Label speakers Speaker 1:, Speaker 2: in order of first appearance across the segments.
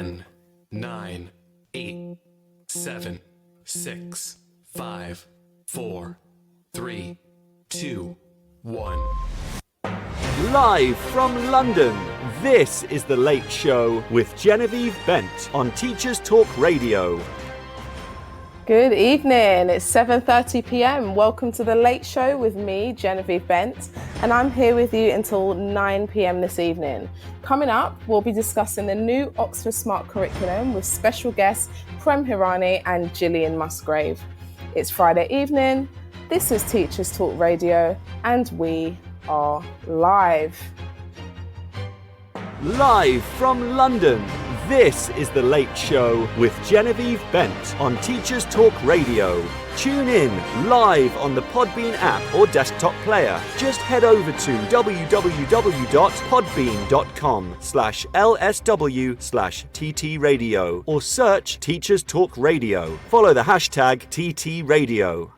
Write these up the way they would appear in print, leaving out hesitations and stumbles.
Speaker 1: 10, 9, 8, 7, 6, 5, 4, 3, 2, 1.
Speaker 2: Live from London, this is The Late Show with Genevieve Bent on Teachers Talk Radio.
Speaker 3: Good evening, it's 7:30 p.m. Welcome to The Late Show with me, Genevieve Bent, and I'm here with you until 9 p.m. this evening. Coming up, we'll be discussing the new Oxford Smart Curriculum with special guests Prem, Hirani and Gillian Musgrave. It's Friday evening, this is Teachers Talk Radio, and we are live.
Speaker 2: Live from London, this is The Late Show with Genevieve Bent on Teachers Talk Radio. Tune in live on the Podbean app or desktop player. Just head over to www.podbean.com/lsw/ttradio or search Teachers Talk Radio. Follow the hashtag TTRadio.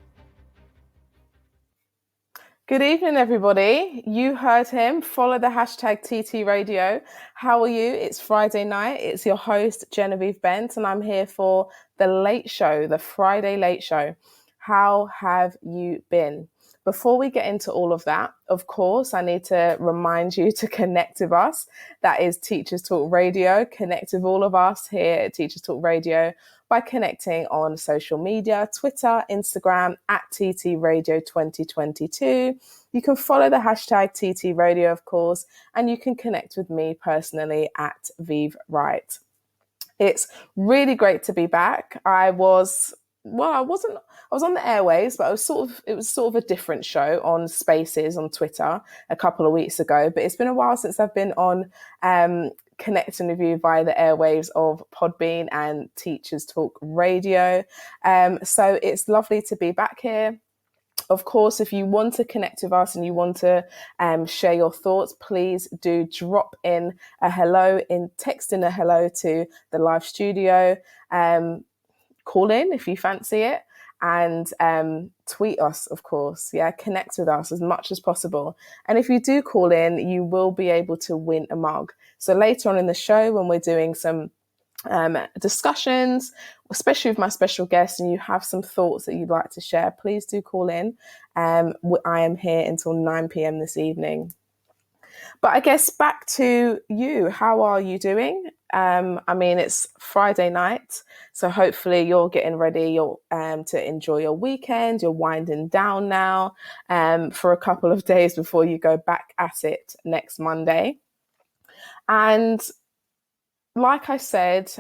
Speaker 3: Good evening, everybody. You heard him. Follow the hashtag TT Radio. How are you? It's Friday night. It's your host, Genevieve Bent, and I'm here for The Late Show, the Friday Late Show. How have you been? Before we get into all of that, of course, I need to remind you to connect with us. That is Teachers Talk Radio. Connect with all of us here at Teachers Talk Radio by connecting on social media, Twitter, Instagram, at TT Radio 2022. You can follow the hashtag TT Radio, of course, and you can connect with me personally at Vive Right. It's really great to be back. I was on the airwaves, but it was sort of a different show on Spaces on Twitter a couple of weeks ago. But it's been a while since I've been on connecting with you via the airwaves of Podbean and Teachers Talk Radio. So it's lovely to be back here. Of course, if you want to connect with us and you want to share your thoughts, please do drop in a hello, text in a hello to the live studio. Call in if you fancy it, and tweet us, of course. Yeah, connect with us as much as possible. And if you do call in, you will be able to win a mug. So later on in the show, when we're doing some discussions, especially with my special guests, and you have some thoughts that you'd like to share, please do call in. I am here until 9 p.m. this evening. But I guess back to you. How are you doing? I mean, it's Friday night, so hopefully you're getting ready to enjoy your weekend. You're winding down now for a couple of days before you go back at it next Monday. And like I said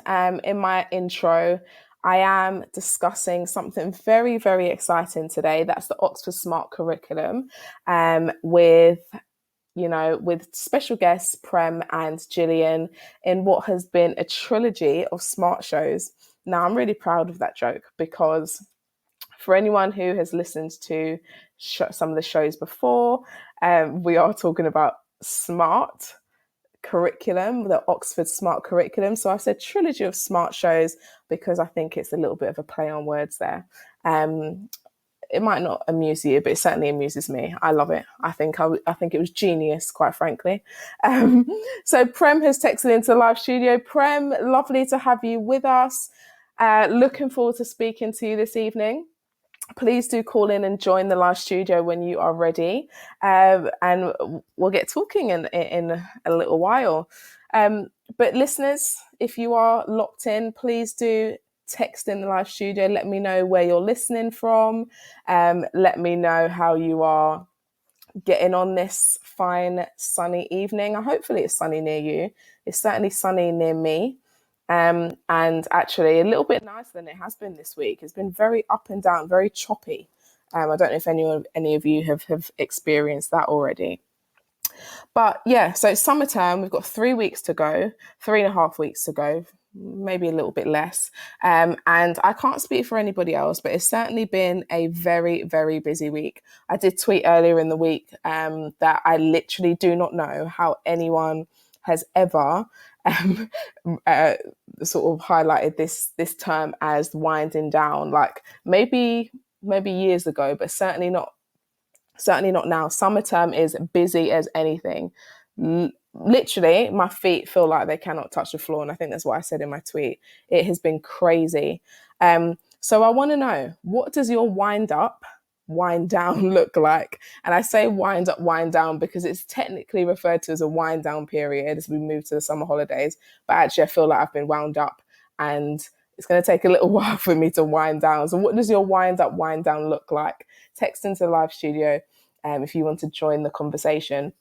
Speaker 3: in my intro, I am discussing something very, very exciting today. That's the Oxford Smart Curriculum with special guests Prem and Gillian in what has been a trilogy of smart shows. Now, I'm really proud of that joke because for anyone who has listened to some of the shows before, we are talking about smart curriculum, the Oxford Smart Curriculum. So I said trilogy of smart shows because I think it's a little bit of a play on words there. It might not amuse you, but it certainly amuses me. I love it. I think it was genius, quite frankly. So Prem has texted into the live studio. Prem, lovely to have you with us. Looking forward to speaking to you this evening. Please do call in and join the live studio when you are ready. And we'll get talking in a little while. But listeners, if you are locked in, please do text in the live studio. Let me know where you're listening from. Let me know how you are getting on this fine sunny evening. Hopefully it's sunny near you. It's certainly sunny near me. And actually a little bit nicer than it has been this week. It's been very up and down, very choppy. I don't know if any of you have experienced that already. But yeah, so it's summer term. We've got 3 weeks to go, 3.5 weeks to go, maybe a little bit less. And I can't speak for anybody else, but it's certainly been a very, very busy week. I did tweet earlier in the week that I literally do not know how anyone has ever sort of highlighted this term as winding down. Like maybe years ago, but certainly not now. Summer term is busy as anything. literally my feet feel like they cannot touch the floor. And I think that's what I said in my tweet. It has been crazy. So I want to know, what does your wind up, wind down look like? And I say wind up, wind down because it's technically referred to as a wind down period as we move to the summer holidays. But actually, I feel like I've been wound up, and it's going to take a little while for me to wind down. So what does your wind up, wind down look like? Text into the live studio if you want to join the conversation.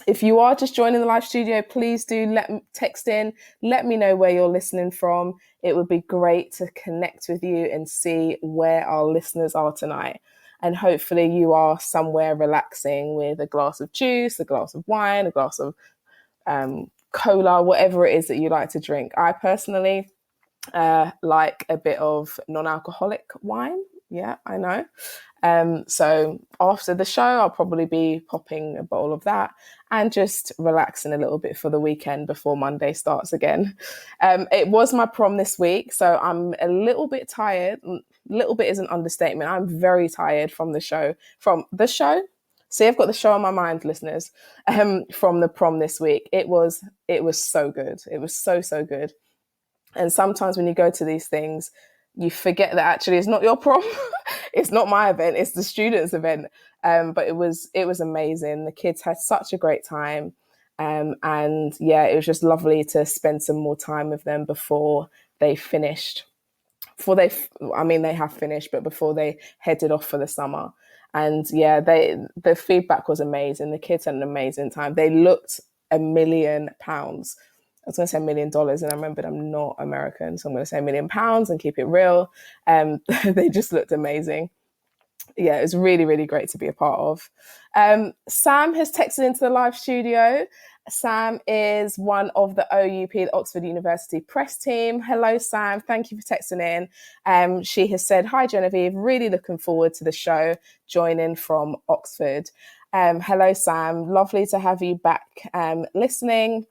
Speaker 3: If you are just joining the live studio, please do text in. Let me know where you're listening from. It would be great to connect with you and see where our listeners are tonight. And hopefully you are somewhere relaxing with a glass of juice, a glass of wine, a glass of cola, whatever it is that you like to drink. I personally like a bit of non-alcoholic wine. Yeah, I know. So after the show, I'll probably be popping a bottle of that and just relaxing a little bit for the weekend before Monday starts again. It was my prom this week, so I'm a little bit tired. Little bit is an understatement. I'm very tired from the show. See, I've got the show on my mind, listeners, from the prom this week. It was so good. It was so good. And sometimes when you go to these things, you forget that actually it's not your prom. It's not my event. It's the students' event. But it was amazing. The kids had such a great time. And yeah, it was just lovely to spend some more time with them before they finished. They have finished, but before they headed off for the summer. And yeah, the feedback was amazing. The kids had an amazing time. They looked £1 million. I was going to say $1 million, and I remembered I'm not American, so I'm going to say £1 million and keep it real. They just looked amazing. Yeah, it was really, really great to be a part of. Sam has texted into the live studio. Sam is one of the OUP, the Oxford University press team. Hello, Sam. Thank you for texting in. She has said, hi, Genevieve. Really looking forward to the show, joining from Oxford. Hello, Sam. Lovely to have you back listening.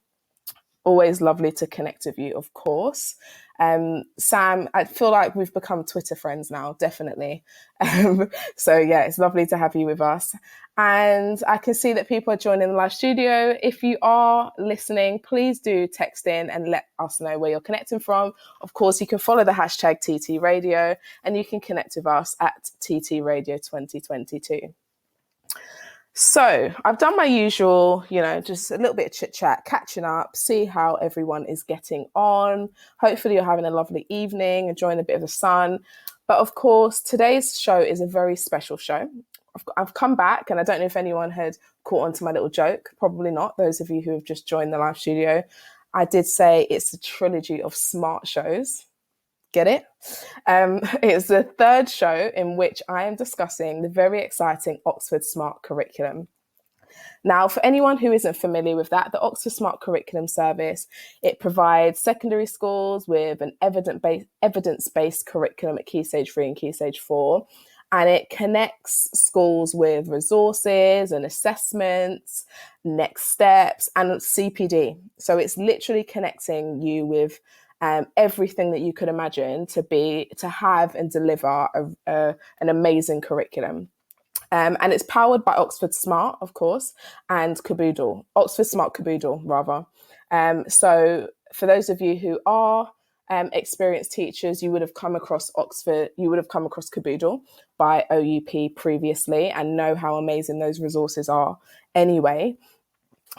Speaker 3: Always lovely to connect with you, of course. Sam, I feel like we've become Twitter friends now, definitely. So yeah, it's lovely to have you with us. And I can see that people are joining the live studio. If you are listening, please do text in and let us know where you're connecting from. Of course, you can follow the hashtag TT Radio, and you can connect with us at TT Radio 2022. So I've done my usual, just a little bit of chit chat, catching up, see how everyone is getting on. Hopefully you're having a lovely evening, enjoying a bit of the sun. But of course, today's show is a very special show. I've come back, and I don't know if anyone had caught on to my little joke. Probably not. Those of you who have just joined the live studio, I did say it's a trilogy of smart shows. Get it? It's the third show in which I am discussing the very exciting Oxford Smart Curriculum. Now, for anyone who isn't familiar with that, the Oxford Smart Curriculum Service, it provides secondary schools with an evidence-based curriculum at Key Stage 3 and Key Stage 4, and it connects schools with resources and assessments, next steps, and CPD. So it's literally connecting you with everything that you could imagine to have and deliver an amazing curriculum. And it's powered by Oxford Smart, of course, and Caboodle, Oxford Smart Caboodle, rather. So for those of you who are experienced teachers, you would have come across Caboodle by OUP previously and know how amazing those resources are anyway.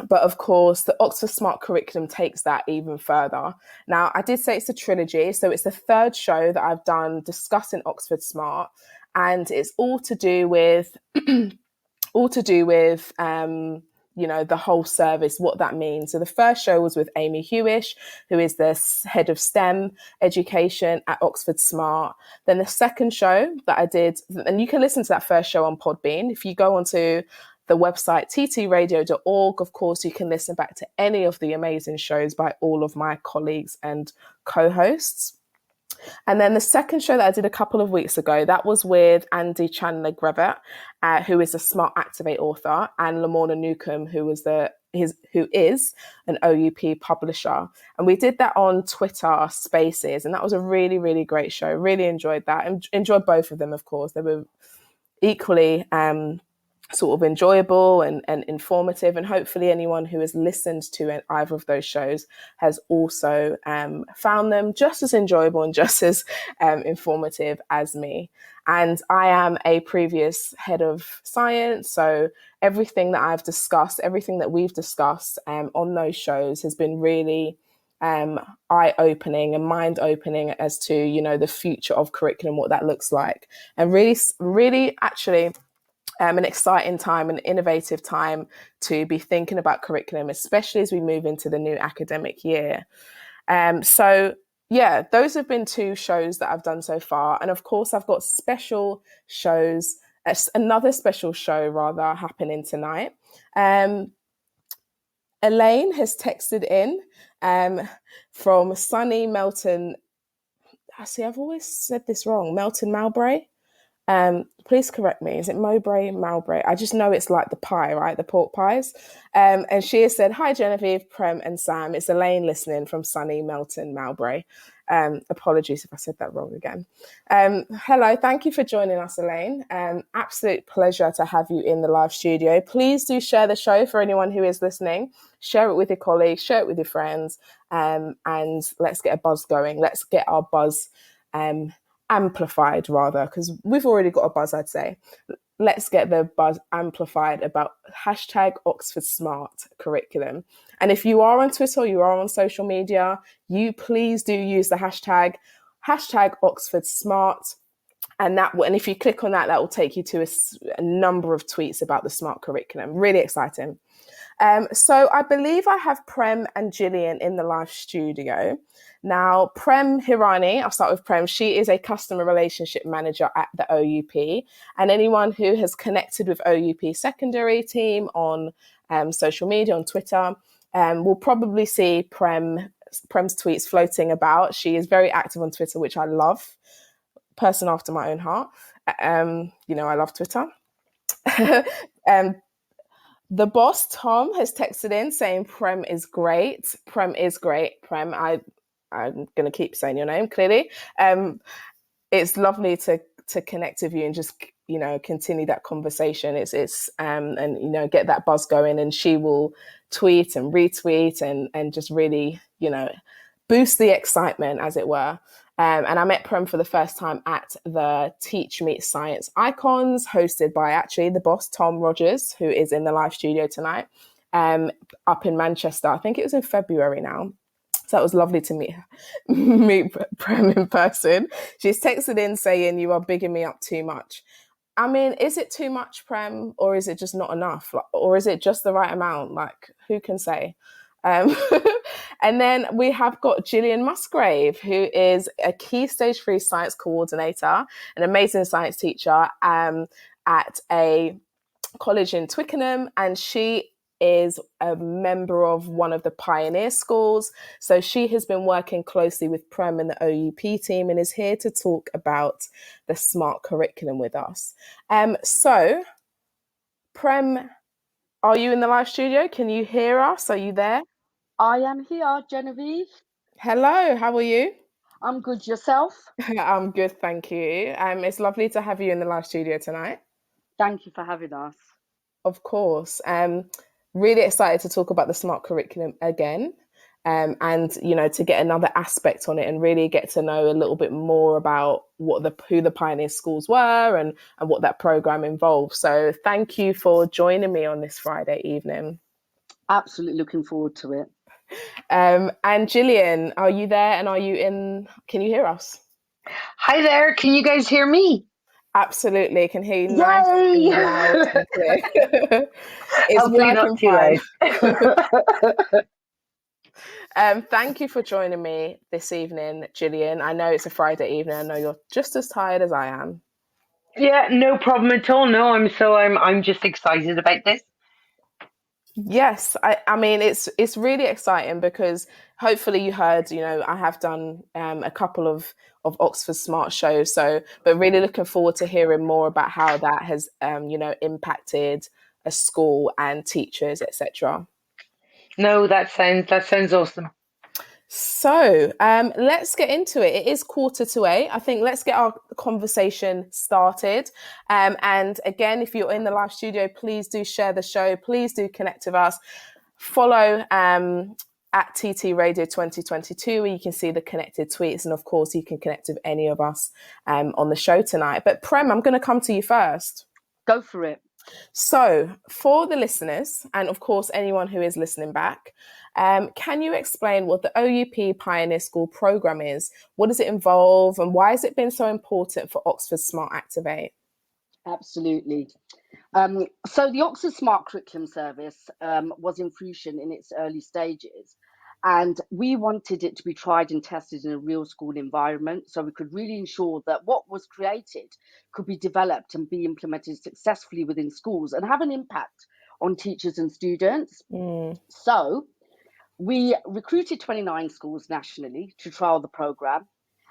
Speaker 3: But of course, the Oxford Smart Curriculum takes that even further. Now, I did say it's a trilogy, so it's the third show that I've done discussing Oxford Smart, and it's all to do with, the whole service, what that means. So the first show was with Amy Hewish, who is the head of STEM education at Oxford Smart. Then the second show that I did, and you can listen to that first show on Podbean. If you go onto the website ttradio.org, of course, you can listen back to any of the amazing shows by all of my colleagues and co-hosts. And then the second show that I did a couple of weeks ago, that was with Andy Chandler-Grevett, who is a Smart Activate author, and Lamorna Newcomb, who is an OUP publisher. And we did that on Twitter Spaces, and that was a really, really great show. Really enjoyed that. Enjoyed both of them, of course. They were equally sort of enjoyable and informative, and hopefully anyone who has listened to either of those shows has also found them just as enjoyable and just as informative as me. And I am a previous head of science, so everything that I've discussed, everything that we've discussed on those shows has been really eye-opening and mind-opening as to, you know, the future of curriculum, what that looks like, and really actually an exciting time, an innovative time to be thinking about curriculum, especially as we move into the new academic year. So yeah, those have been 2 shows that I've done so far. And of course, I've got special shows, another special show rather, happening tonight. Elaine has texted in from sunny Melton. See, I've always said this wrong. Melton Mowbray. Please correct me. Is it Mowbray? I just know it's like the pie, right? The pork pies. And she has said, "Hi, Genevieve, Prem, and Sam. It's Elaine listening from sunny Melton Mowbray." Apologies if I said that wrong again. Hello, thank you for joining us, Elaine. Absolute pleasure to have you in the live studio. Please do share the show for anyone who is listening. Share it with your colleagues, share it with your friends, and let's get a buzz going. Let's get our buzz amplified, rather, because we've already got a buzz, I'd say. Let's get the buzz amplified about #Oxford Smart curriculum. And if you are on Twitter or you are on social media, you please do use the hashtag Oxford Smart. And if you click on that, that will take you to a number of tweets about the smart curriculum. Really exciting. So I believe I have Prem and Gillian in the live studio. Now, Prem Hirani, I'll start with Prem. She is a customer relationship manager at the OUP. And anyone who has connected with OUP secondary team on social media, on Twitter, will probably see Prem's tweets floating about. She is very active on Twitter, which I love. Person after my own heart. You know, I love Twitter. The boss, Tom, has texted in saying Prem is great. Prem is great. Prem, I'm going to keep saying your name, clearly. It's lovely to connect with you and just, you know, continue that conversation. It's and, you know, get that buzz going, and she will tweet and retweet and just really, you know, boost the excitement, as it were. And I met Prem for the first time at the Teach Meet Science Icons, hosted by actually the boss, Tom Rogers, who is in the live studio tonight, up in Manchester. I think it was in February now. So it was lovely to meet Prem in person. She's texted in saying, "You are bigging me up too much." I mean, is it too much, Prem, or is it just not enough? Or is it just the right amount? Like, who can say? And then we have got Gillian Musgrave, who is a key stage 3 science coordinator, an amazing science teacher at a college in Twickenham, and she is a member of one of the pioneer schools. So she has been working closely with Prem and the OUP team and is here to talk about the smart curriculum with us. So, Prem, are you in the live studio? Can you hear us? Are you there?
Speaker 4: I am here, Genevieve.
Speaker 3: Hello, how are you?
Speaker 4: I'm good. Yourself?
Speaker 3: I'm good, thank you. It's lovely to have you in the live studio tonight.
Speaker 4: Thank you for having us.
Speaker 3: Of course. Really excited to talk about the smart curriculum again, and, you know, to get another aspect on it and really get to know a little bit more about who the pioneer schools were and what that program involved. So thank you for joining me on this Friday evening.
Speaker 4: Absolutely looking forward to it.
Speaker 3: And Gillian, are you there and can you hear us?
Speaker 5: Hi there, can you guys hear me?
Speaker 3: Absolutely, can hear you
Speaker 5: Yay!
Speaker 3: nice and loud and clear. It's working fine. Thank you for joining me this evening, Gillian. I know it's a Friday evening. I know you're just as tired as I am.
Speaker 5: Yeah, no problem at all. No, I'm just excited about this.
Speaker 3: Yes, I mean it's really exciting because hopefully you heard, you know, I have done a couple of Oxford Smart shows, but really looking forward to hearing more about how that has you know, impacted a school and teachers, etc.
Speaker 5: No, that sounds awesome.
Speaker 3: So let's get into it. It is 7:45. I think let's get our conversation started. And again, if you're in the live studio, please do share the show. Please do connect with us. Follow at TT Radio 2022, where you can see the connected tweets. And of course, you can connect with any of us on the show tonight. But Prem, I'm going to come to you first.
Speaker 4: Go for it.
Speaker 3: So for the listeners, and of course, anyone who is listening back, can you explain what the OUP Pioneer School programme is? What does it involve, and why has it been so important for Oxford Smart Activate?
Speaker 4: Absolutely. So the Oxford Smart Curriculum Service was in fruition in its early stages, and we wanted it to be tried and tested in a real school environment, so we could really ensure that what was created could be developed and be implemented successfully within schools and have an impact on teachers and students. So we recruited 29 schools nationally to trial the programme,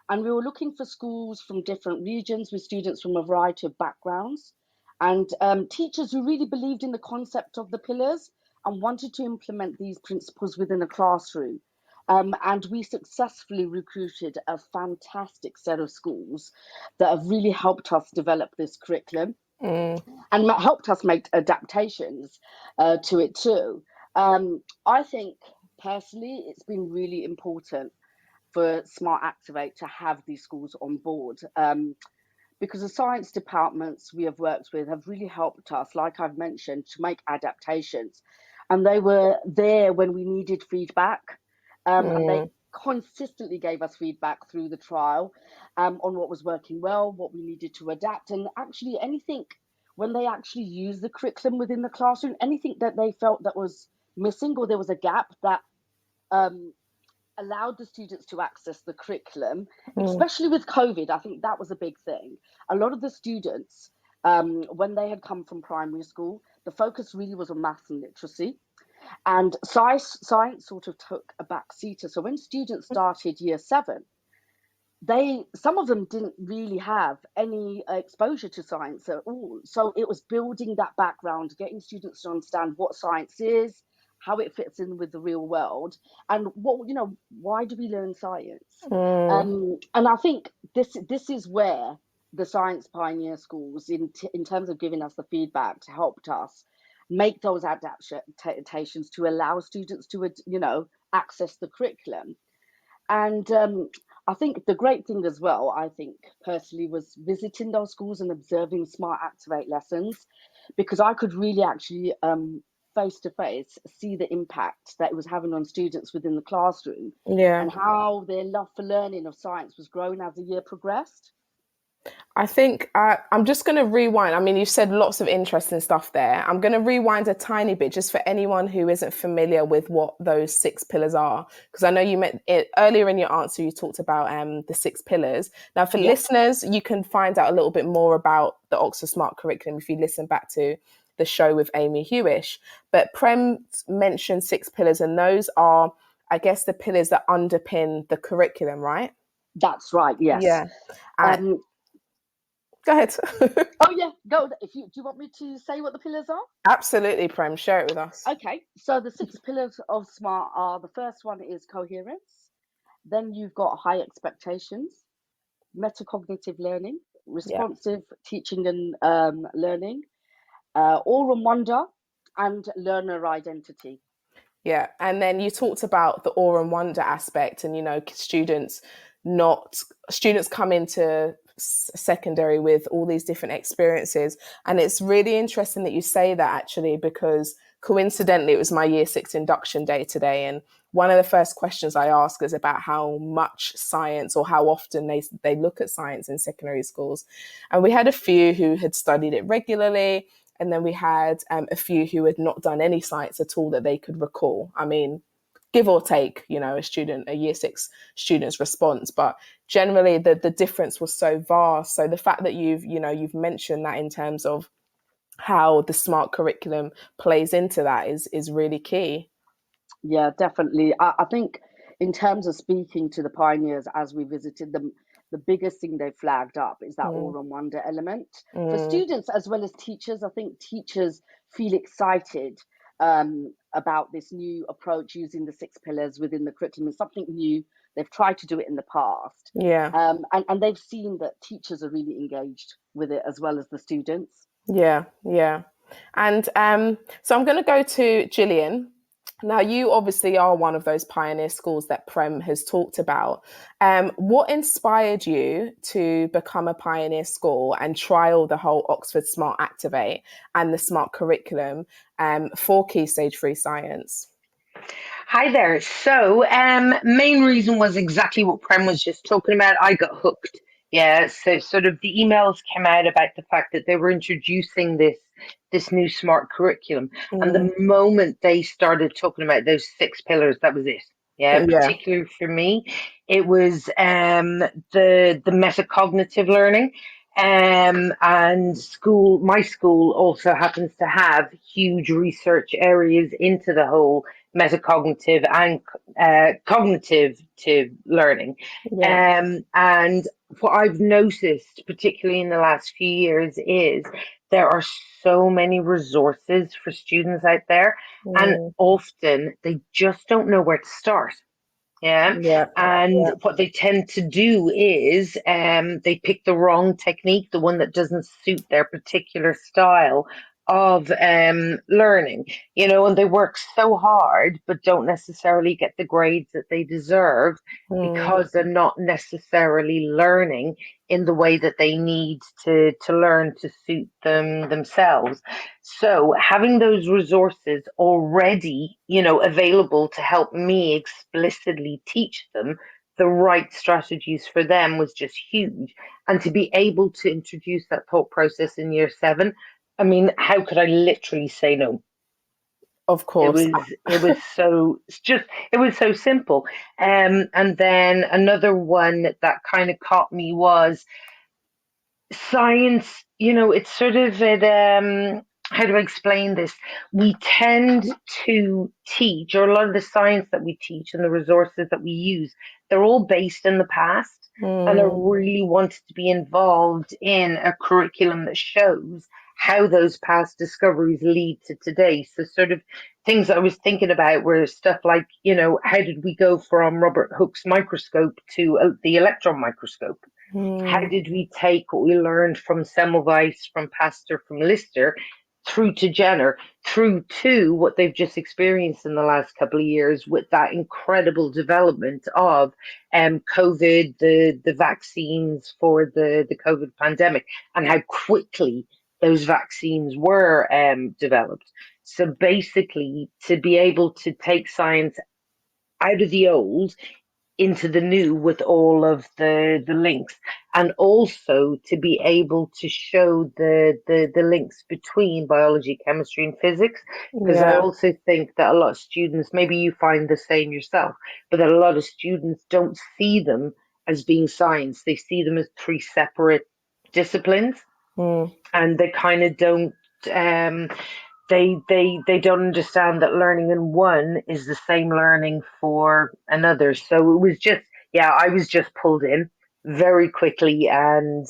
Speaker 4: and we were looking for schools from different regions with students from a variety of backgrounds and teachers who really believed in the concept of the pillars and wanted to implement these principles within a classroom. And we successfully recruited a fantastic set of schools that have really helped us develop this curriculum and helped us make adaptations to it too. I think personally, it's been really important for Smart Activate to have these schools on board because the science departments we have worked with have really helped us, like I've mentioned, to make adaptations. And they were there when we needed feedback. And they consistently gave us feedback through the trial on what was working well, what we needed to adapt, and actually anything when they actually used the curriculum within the classroom, anything that they felt that was missing or there was a gap that allowed the students to access the curriculum, especially with COVID. I think that was a big thing. A lot of the students, when they had come from primary school, the focus really was on maths and literacy. And science sort of took a back seater. So when students started year 7, some of them didn't really have any exposure to science at all. So it was building that background, getting students to understand what science is, how it fits in with the real world, and why do we learn science? And I think this is where the Science Pioneer schools, in terms of giving us the feedback, helped us make those adaptations to allow students to access the curriculum. And I think the great thing as well, I think personally, was visiting those schools and observing Smart Activate lessons, because I could really actually face to face see the impact that it was having on students within the classroom, and how their love for learning of science was growing as the year progressed.
Speaker 3: I think I'm just going to rewind. I mean, you said lots of interesting stuff there. I'm going to rewind a tiny bit just for anyone who isn't familiar with what those 6 pillars are. Because I know you meant it earlier in your answer, you talked about the 6 pillars. Now, for listeners, you can find out a little bit more about the Oxford Smart Curriculum if you listen back to the show with Amy Hewish. But Prem mentioned 6 pillars, and those are, I guess, the pillars that underpin the curriculum, right?
Speaker 4: That's right, yes.
Speaker 3: Yeah. Go ahead.
Speaker 4: Oh yeah, go. Do you want me to say what the pillars are?
Speaker 3: Absolutely, Prem. Share it with us.
Speaker 4: Okay, so the 6 pillars of SMART are: the first one is coherence, then you've got high expectations, metacognitive learning, responsive teaching and learning, awe and wonder, and learner identity.
Speaker 3: Yeah, and then you talked about the awe and wonder aspect, and students come into secondary with all these different experiences, and it's really interesting that you say that, actually, because coincidentally it was my year 6 induction day today, and one of the first questions I ask is about how much science, or how often they look at science in secondary schools. And we had a few who had studied it regularly, and then we had a few who had not done any science at all that they could recall. I mean, give or take, a year 6 student's response. But generally, the difference was so vast. So the fact that you've mentioned that in terms of how the smart curriculum plays into that is really key.
Speaker 4: Yeah, definitely. I think in terms of speaking to the pioneers as we visited them, the biggest thing they flagged up is that awe and wonder element. For students as well as teachers, I think teachers feel excited about this new approach using the 6 pillars within the curriculum. It's something new. They've tried to do it in the past.
Speaker 3: Yeah.
Speaker 4: And they've seen that teachers are really engaged with it as well as the students.
Speaker 3: Yeah. Yeah. And so I'm going to go to Gillian. Now, you obviously are one of those pioneer schools that Prem has talked about. What inspired you to become a pioneer school and trial the whole Oxford Smart Activate and the smart curriculum for Key Stage 3 science?
Speaker 5: Hi there. So, main reason was exactly what Prem was just talking about. I got hooked. Yeah. So, sort of the emails came out about the fact that they were introducing this new smart curriculum, and
Speaker 3: Mm,
Speaker 5: the moment they started talking about those 6 pillars, that was it. Yeah.
Speaker 3: yeah.
Speaker 5: Particularly for me, it was the metacognitive learning. And my school also happens to have huge research areas into the whole metacognitive and cognitive learning.
Speaker 3: Yeah.
Speaker 5: And what I've noticed, particularly in the last few years, is there are so many resources for students out there, and
Speaker 3: Mm,
Speaker 5: often they just don't know where to start. Yeah.
Speaker 3: yeah.
Speaker 5: And
Speaker 3: Yeah.
Speaker 5: what they tend to do is they pick the wrong technique, the one that doesn't suit their particular style of learning, and they work so hard but don't necessarily get the grades that they deserve
Speaker 3: Mm,
Speaker 5: because they're not necessarily learning in the way that they need to learn to suit themselves. So having those resources already, available to help me explicitly teach them the right strategies for them was just huge. And to be able to introduce that thought process in year 7, I mean, how could I literally say no?
Speaker 3: of
Speaker 5: It
Speaker 3: course.
Speaker 5: was it was so it's just it was so simple. And then another one that kind of caught me was science. It's sort of how do I explain this? We tend to teach, or a lot of the science that we teach and the resources that we use, they're all based in the past. And I
Speaker 3: Mm,
Speaker 5: really wanted to be involved in a curriculum that shows how those past discoveries lead to today. So, sort of things that I was thinking about were stuff like, how did we go from Robert Hooke's microscope to the electron microscope? How
Speaker 3: mm,
Speaker 5: did we take what we learned from Semmelweis, from Pasteur, from Lister, through to Jenner, through to what they've just experienced in the last couple of years with that incredible development of COVID, the vaccines for the COVID pandemic, and how quickly those vaccines were developed. So basically, to be able to take science out of the old into the new with all of the links, and also to be able to show the links between biology, chemistry and physics, because I
Speaker 3: yeah.
Speaker 5: also think that a lot of students, maybe you find the same yourself, but that a lot of students don't see them as being science. They see them as 3 separate disciplines,
Speaker 3: Mm.
Speaker 5: and they kind of don't they don't understand that learning in one is the same learning for another. So it was just, yeah, I was just pulled in very quickly, and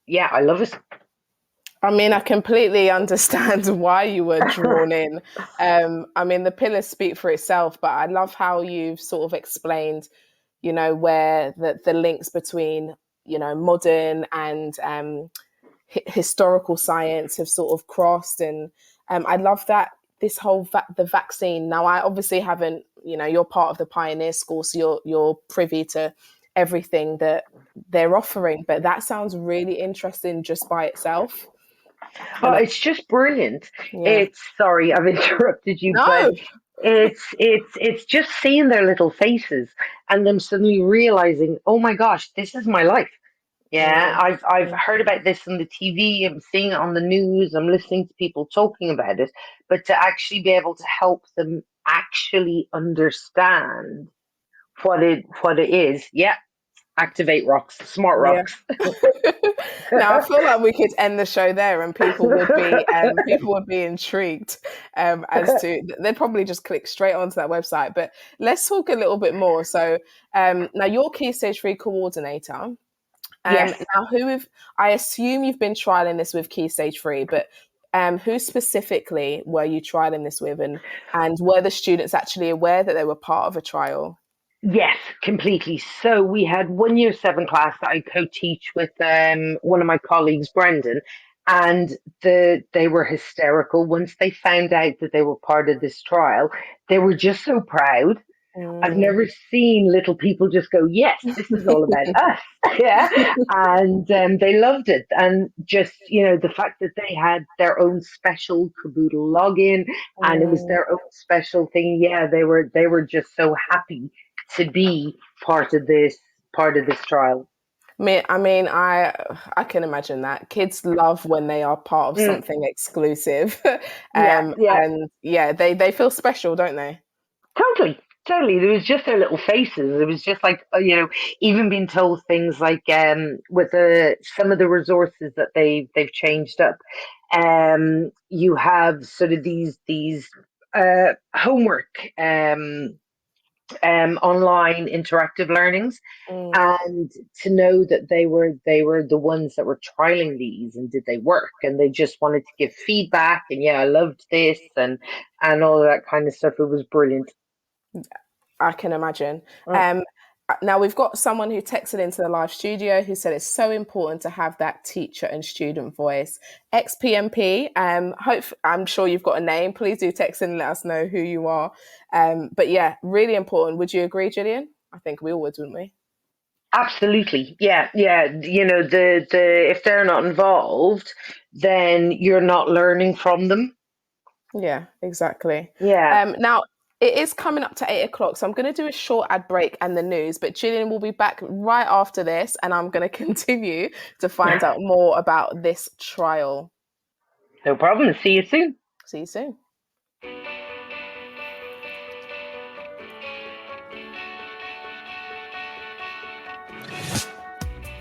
Speaker 5: yeah, I love it.
Speaker 3: I mean, I completely understand why you were drawn in. I mean, the pillars speak for itself, but I love how you've sort of explained, where the links between, modern and historical science have sort of crossed. And I love that this whole the vaccine. Now, I obviously haven't, you're part of the pioneer school, so you're privy to everything that they're offering, but that sounds really interesting just by itself.
Speaker 5: Oh,
Speaker 3: And
Speaker 5: it's just brilliant.
Speaker 3: yeah,
Speaker 5: It's sorry, I've interrupted you, but
Speaker 3: no,
Speaker 5: it's just seeing their little faces and them suddenly realizing, oh my gosh, this is my life. Yeah,
Speaker 3: Mm,
Speaker 5: I've
Speaker 3: mm,
Speaker 5: heard about this on the TV, I'm seeing it on the news, I'm listening to people talking about it, but to actually be able to help them actually understand what it is. Yeah, activate rocks, smart
Speaker 3: yeah.
Speaker 5: rocks.
Speaker 3: Now I feel like we could end the show there, and people would be intrigued as to they'd probably just click straight onto that website. But let's talk a little bit more. So now you're Key Stage 3 coordinator.
Speaker 5: Yes.
Speaker 3: Now, I assume you've been trialing this with Key Stage 3, but Who specifically were you trialing this with, and were the students actually aware that they were part of a trial?
Speaker 5: Yes, completely. So we had one year seven class that I co-teach with one of my colleagues, Brendan, and they were hysterical once they found out that they were part of this trial. They were just so proud. I've never seen little people just go, yes, this is all about us. Yeah. And they loved it. And just, the fact that they had their own special Caboodle login and it was their own special thing. Yeah, they were just so happy to be part of this trial.
Speaker 3: I can imagine that kids love when they are part of something exclusive.
Speaker 5: Yeah.
Speaker 3: And they feel special, don't they?
Speaker 5: Totally. There was just their little faces. It was just like, even being told things like with some of the resources that they've changed up. You have sort of these homework online interactive learnings, and to know that they were the ones that were trialing these, and did they work, and they just wanted to give feedback, and I loved this and all of that kind of stuff. It was brilliant.
Speaker 3: I can imagine. Now we've got someone who texted into the live studio who said it's so important to have that teacher and student voice. XPMP, I'm sure you've got a name. Please do text in and let us know who you are. But yeah, really important. Would you agree, Gillian? I think we all would, wouldn't we?
Speaker 5: Absolutely. Yeah. If they're not involved, then you're not learning from them.
Speaker 3: Yeah, exactly.
Speaker 5: Yeah.
Speaker 3: Now, it is coming up to 8:00, so I'm going to do a short ad break and the news, but Gillian will be back right after this, and I'm going to continue to find out more about this trial.
Speaker 5: No problem. See you soon.
Speaker 3: See you soon.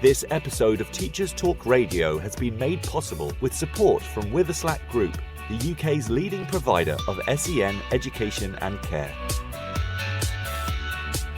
Speaker 2: This episode of Teachers Talk Radio has been made possible with support from Witherslack Group, the UK's leading provider of SEN education and care.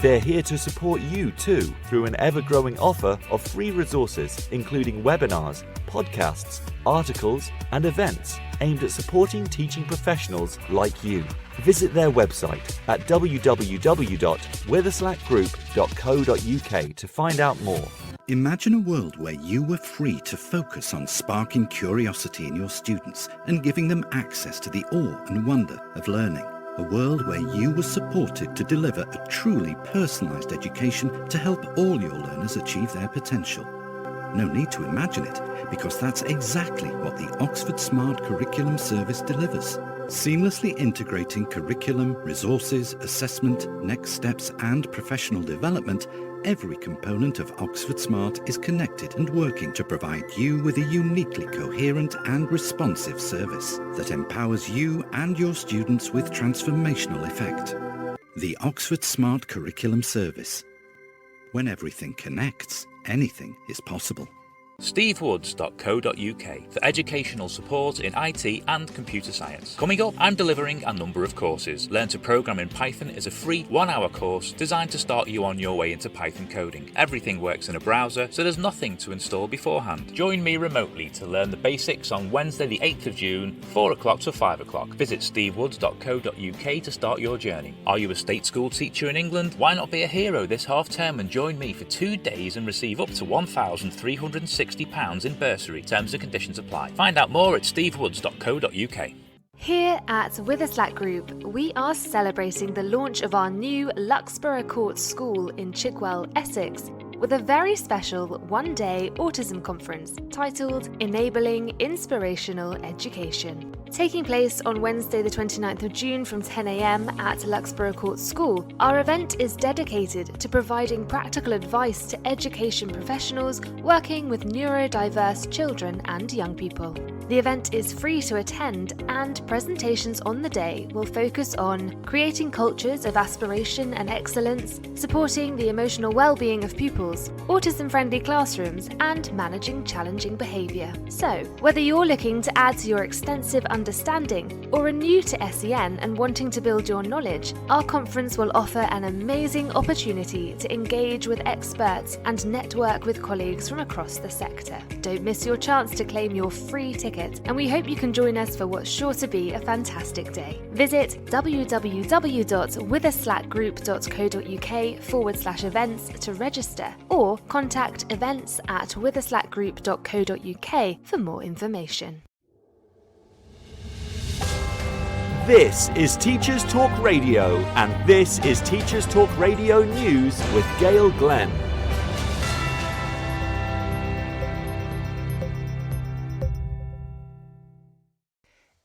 Speaker 2: They're here to support you too through an ever-growing offer of free resources, including webinars, podcasts, articles, and events aimed at supporting teaching professionals like you. Visit their website at www.witherslackgroup.co.uk to find out more.
Speaker 6: Imagine a world where you were free to focus on sparking curiosity in your students and giving them access to the awe and wonder of learning. A world where you were supported to deliver a truly personalised education to help all your learners achieve their potential. No need to imagine it, because that's exactly what the Oxford Smart Curriculum Service delivers. Seamlessly integrating curriculum, resources, assessment, next steps and professional development, every component of Oxford Smart is connected and working to provide you with a uniquely coherent and responsive service that empowers you and your students with transformational effect. The Oxford Smart Curriculum Service. When everything connects, anything is possible.
Speaker 7: stevewoods.co.uk for educational support in IT and computer science. Coming up, I'm delivering a number of courses. Learn to Program in Python is a free 1-hour course designed to start you on your way into Python coding. Everything works in a browser, so there's nothing to install beforehand. Join me remotely to learn the basics on Wednesday the 8th of June, 4 o'clock to 5 o'clock. Visit stevewoods.co.uk to start your journey. Are you a state school teacher in England? Why not be a hero this half term and join me for 2 days and receive up to £1,360 in bursary. Terms and conditions apply. Find out more at stevewoods.co.uk.
Speaker 8: Here at Witherslack Group, we are celebrating the launch of our new Luxborough Court School in Chigwell, Essex, with a very special one-day autism conference titled Enabling Inspirational Education. Taking place on Wednesday the 29th of June from 10 a.m. at Luxborough Court School, our event is dedicated to providing practical advice to education professionals working with neurodiverse children and young people. The event is free to attend, and presentations on the day will focus on creating cultures of aspiration and excellence, supporting the emotional well-being of pupils, autism-friendly classrooms, and managing challenging behaviour. So, whether you're looking to add to your extensive understanding or are new to SEN and wanting to build your knowledge, our conference will offer an amazing opportunity to engage with experts and network with colleagues from across the sector. Don't miss your chance to claim your free ticket ticket, and we hope you can join us for what's sure to be a fantastic day. Visit www.witherslackgroup.co.uk/events to register, or contact events@witherslackgroup.co.uk for more information.
Speaker 2: This is Teachers Talk Radio, and this is Teachers Talk Radio News with Gail Glenn.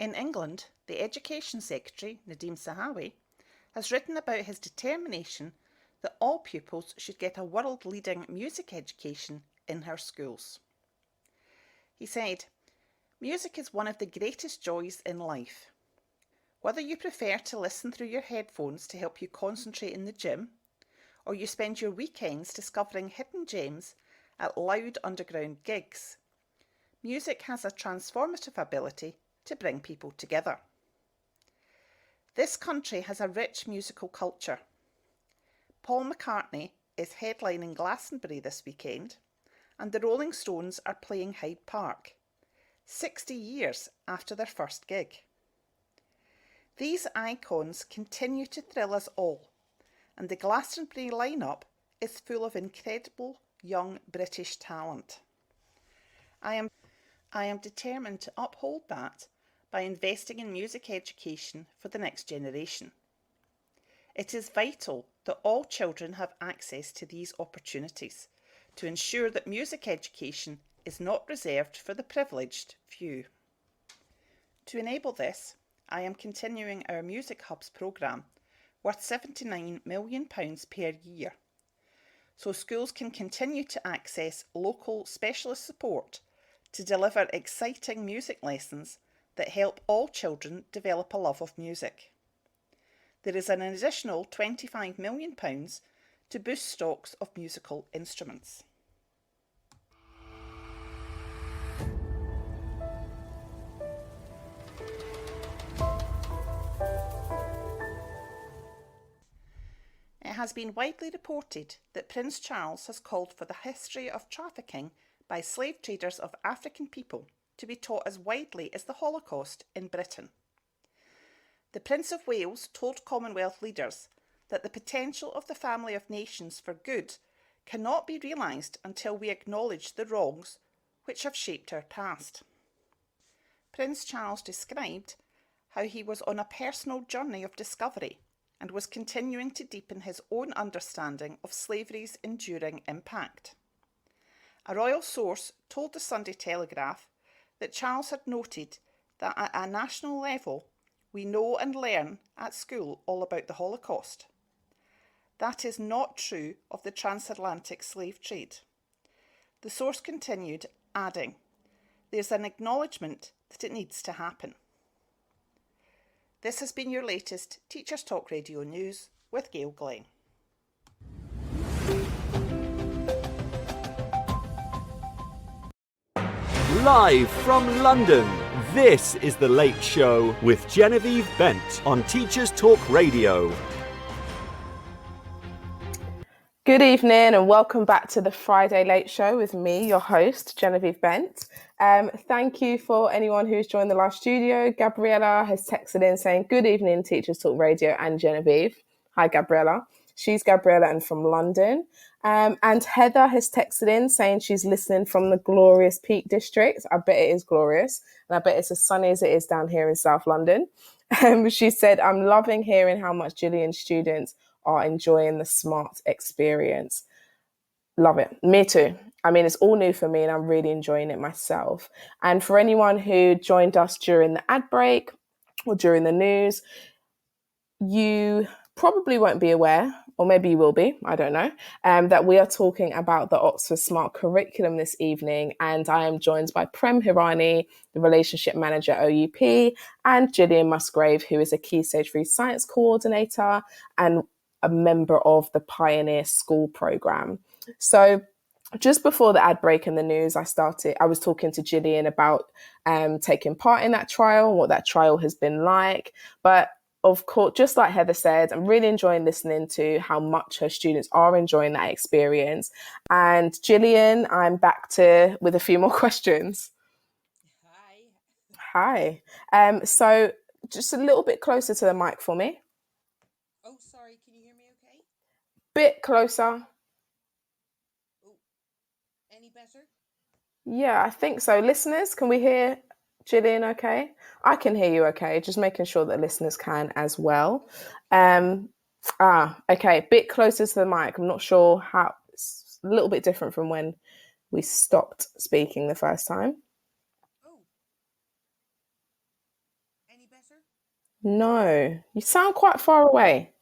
Speaker 9: In England, the Education Secretary, Nadeem Sahawi, has written about his determination that all pupils should get a world-leading music education in her schools. He said, "Music is one of the greatest joys in life. Whether you prefer to listen through your headphones to help you concentrate in the gym, or you spend your weekends discovering hidden gems at loud underground gigs, music has a transformative ability to bring people together." This country has a rich musical culture. Paul McCartney is headlining Glastonbury this weekend, and the Rolling Stones are playing Hyde Park, 60 years after their first gig. These icons continue to thrill us all, and the Glastonbury lineup is full of incredible young British talent. I am determined to uphold that by investing in music education for the next generation. It is vital that all children have access to these opportunities to ensure that music education is not reserved for the privileged few. To enable this, I am continuing our Music Hubs programme, worth £79 million per year, so schools can continue to access local specialist support to deliver exciting music lessons that help all children develop a love of music. There is an additional £25 million to boost stocks of musical instruments. It has been widely reported that Prince Charles has called for the history of trafficking by slave traders of African people to be taught as widely as the Holocaust in Britain. The Prince of Wales told Commonwealth leaders that the potential of the family of nations for good cannot be realised until we acknowledge the wrongs which have shaped our past. Prince Charles described how he was on a personal journey of discovery and was continuing to deepen his own understanding of slavery's enduring impact. A royal source told the Sunday Telegraph that Charles had noted that at a national level, we know and learn at school all about the Holocaust. That is not true of the transatlantic slave trade. The source continued, adding, "There's an acknowledgement that it needs to happen." This has been your latest Teachers Talk Radio News with Gail Glenn.
Speaker 2: Live from London, this is The Late Show with Genevieve Bent on Teachers Talk Radio.
Speaker 3: Good evening and welcome back to the Friday Late Show with me, your host, Genevieve Bent. Thank you for anyone who's joined the live studio. Gabriella has texted in saying, "Good evening, Teachers Talk Radio and Genevieve." Hi, Gabriella. She's Gabriella and from London. And Heather has texted in saying she's listening from the glorious Peak District. I bet it is glorious. And I bet it's as sunny as it is down here in South London. She said, "I'm loving hearing how much Gillian students are enjoying the SMART experience." Love it. Me too. I mean, it's all new for me and I'm really enjoying it myself. And for anyone who joined us during the ad break or during the news, you probably won't be aware, or maybe you will be, I don't know, that we are talking about the Oxford Smart Curriculum this evening. And I am joined by Prem Hirani, the Relationship Manager at OUP, and Gillian Musgrave, who is a Key Stage 3 Science Coordinator and a member of the Pioneer School Programme. So just before the ad break in the news, I was talking to Gillian about taking part in that trial and what that trial has been like. But of course, just like Heather said, I'm really enjoying listening to how much her students are enjoying that experience. And Gillian, I'm back with a few more questions. Hi. So just a little bit closer to the mic for me.
Speaker 10: Oh, sorry. Can you hear me okay?
Speaker 3: Bit closer.
Speaker 10: Oh, any better?
Speaker 3: Yeah, I think so. Listeners, can we hear Gillian okay? I can hear you okay, just making sure that listeners can as well. Okay, bit closer to the mic. I'm not sure how, it's a little bit different from when we stopped speaking the first time.
Speaker 10: Oh. Any better?
Speaker 3: No, you sound quite far away.